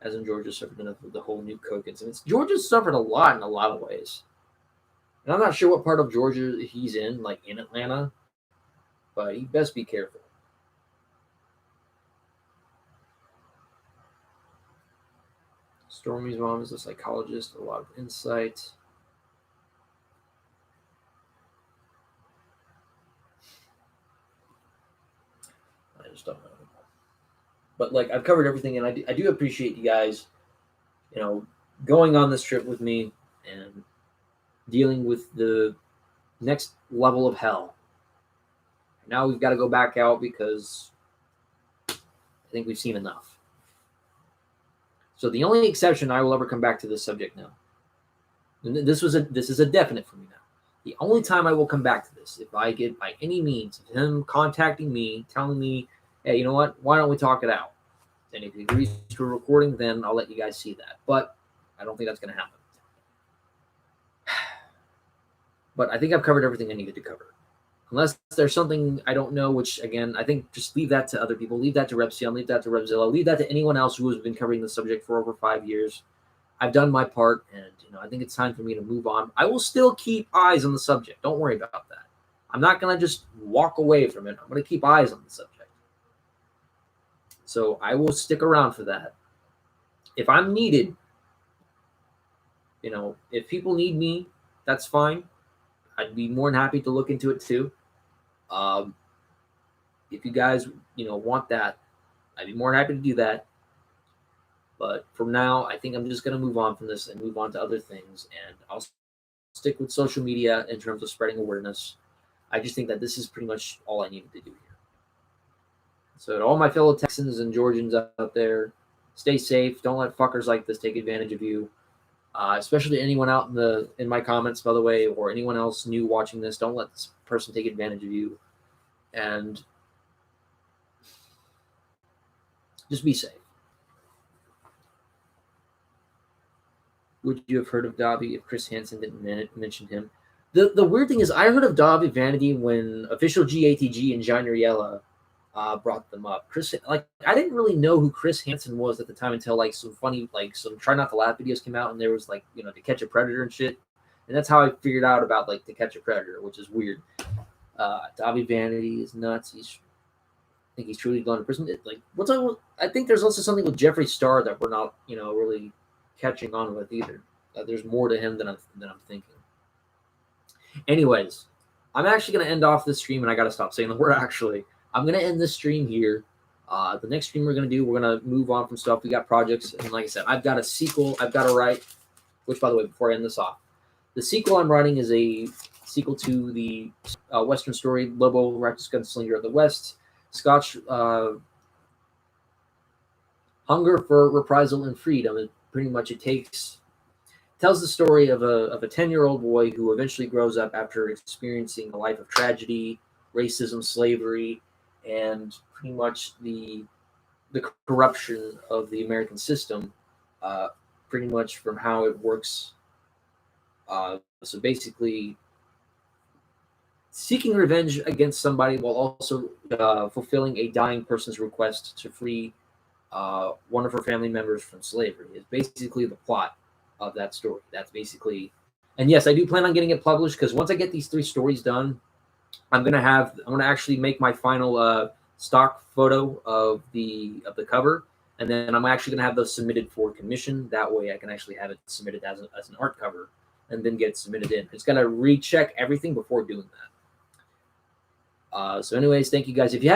As in Georgia suffered enough of the whole new Coke incidents. Georgia suffered a lot in a lot of ways, and I'm not sure what part of Georgia he's in, like in Atlanta, but he best be careful. Stormy's mom is a psychologist, a lot of insight. I just don't know. But like I've covered everything, and I do appreciate you guys, going on this trip with me and dealing with the next level of hell. Now we've got to go back out because I think we've seen enough. So the only exception I will ever come back to this subject now, and this is a definite for me now. The only time I will come back to this, if I get by any means of him contacting me, telling me, hey, you know what, why don't we talk it out? And if he agrees to a recording, then I'll let you guys see that. But I don't think that's going to happen. But I think I've covered everything I needed to cover. Unless there's something I don't know, which, again, I think just leave that to other people. Leave that to Repsion, leave that to Repzilla, leave that to anyone else who has been covering the subject for over 5 years. I've done my part, and I think it's time for me to move on. I will still keep eyes on the subject. Don't worry about that. I'm not going to just walk away from it. I'm going to keep eyes on the subject. So I will stick around for that. If I'm needed, if people need me, that's fine. I'd be more than happy to look into it too. If you guys, want that, I'd be more than happy to do that. But for now, I think I'm just going to move on from this and move on to other things. And I'll stick with social media in terms of spreading awareness. I just think that this is pretty much all I needed to do here. So to all my fellow Texans and Georgians out there, stay safe. Don't let fuckers like this take advantage of you. Especially anyone out in my comments, by the way, or anyone else new watching this. Don't let this person take advantage of you. And just be safe. Would you have heard of Dobby if Chris Hansen didn't mention him? The weird thing is I heard of Dobby Vanity when official GATG and John Uriella brought them up. I didn't really know who Chris Hansen was at the time until some funny, some Try Not to Laugh videos came out, and there was To Catch a Predator and shit. And that's how I figured out about To Catch a Predator, which is weird. Dobby Vanity is nuts. I think he's truly gone to prison. I think there's also something with Jeffree Star that we're not, really catching on with either. There's more to him than I'm thinking. Anyways, I'm actually going to end off this stream, and I got to stop saying the word actually. I'm going to end this stream here. The next stream we're going to do, we're going to move on from stuff. We got projects, and like I said, I've got a sequel I've got to write, which, by the way, before I end this off, the sequel I'm writing is a sequel to the Western story, Lobo, Righteous Gunslinger of the West, Scotch Hunger for Reprisal and Freedom. And pretty much it tells the story of a 10-year-old boy who eventually grows up after experiencing a life of tragedy, racism, slavery, and pretty much the corruption of the American system, pretty much from how it works. So basically, seeking revenge against somebody while also fulfilling a dying person's request to free one of her family members from slavery is basically the plot of that story. That's basically, and yes, I do plan on getting it published because once I get these 3 stories done, I'm gonna actually make my final stock photo of the cover, and then I'm actually gonna have those submitted for commission. That way, I can actually have it submitted as an art cover, and then get it submitted in. It's gonna recheck everything before doing that. So, anyways, thank you guys. If you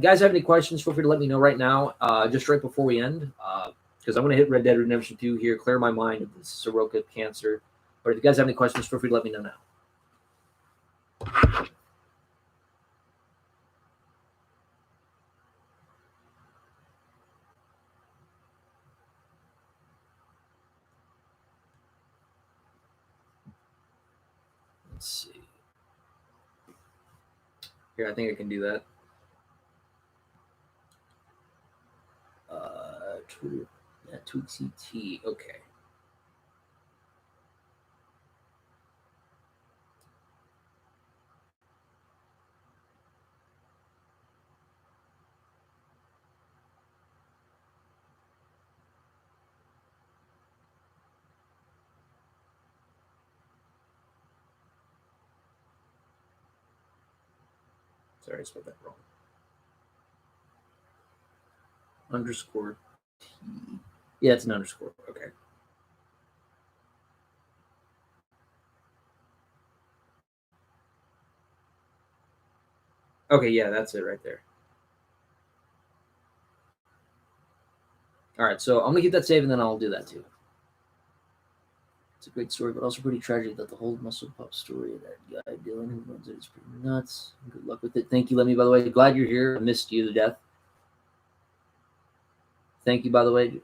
guys have any questions, feel free to let me know right now, just right before we end, because I'm gonna hit Red Dead Redemption 2 here, clear my mind of this Saroka cancer. But if you guys have any questions, feel free to let me know now. Let's see. Here, I think I can do that. Tweak CT. Okay. Sorry, I spelled that wrong. Underscore T. Yeah, it's an underscore. Okay. Okay, yeah, that's it right there. All right, so I'm gonna keep that saved, and then I'll do that too. It's a great story, but also pretty tragic that the whole muscle pup story of that guy Dylan who runs it is pretty nuts. Good luck with it. Thank you, Lemmy, by the way. Glad you're here. I missed you to death. Thank you, by the way.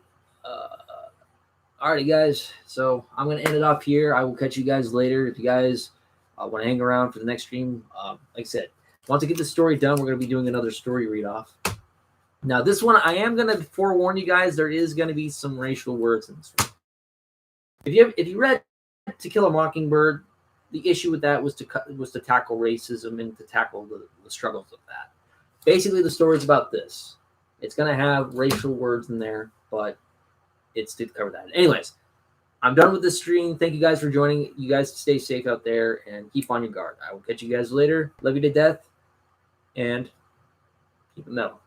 Alrighty, guys. So I'm gonna end it off here. I will catch you guys later. If you guys want to hang around for the next stream, like I said, once I get the story done, we're gonna be doing another story read off. Now, this one I am gonna forewarn you guys. There is gonna be some racial words in this one. If you read To Kill a Mockingbird, the issue with that was to tackle racism and to tackle the struggles of that. Basically, the story is about this. It's gonna have racial words in there, but it's to cover that. Anyways, I'm done with this stream. Thank you guys for joining. You guys stay safe out there and keep on your guard. I will catch you guys later. Love you to death, and keep it metal.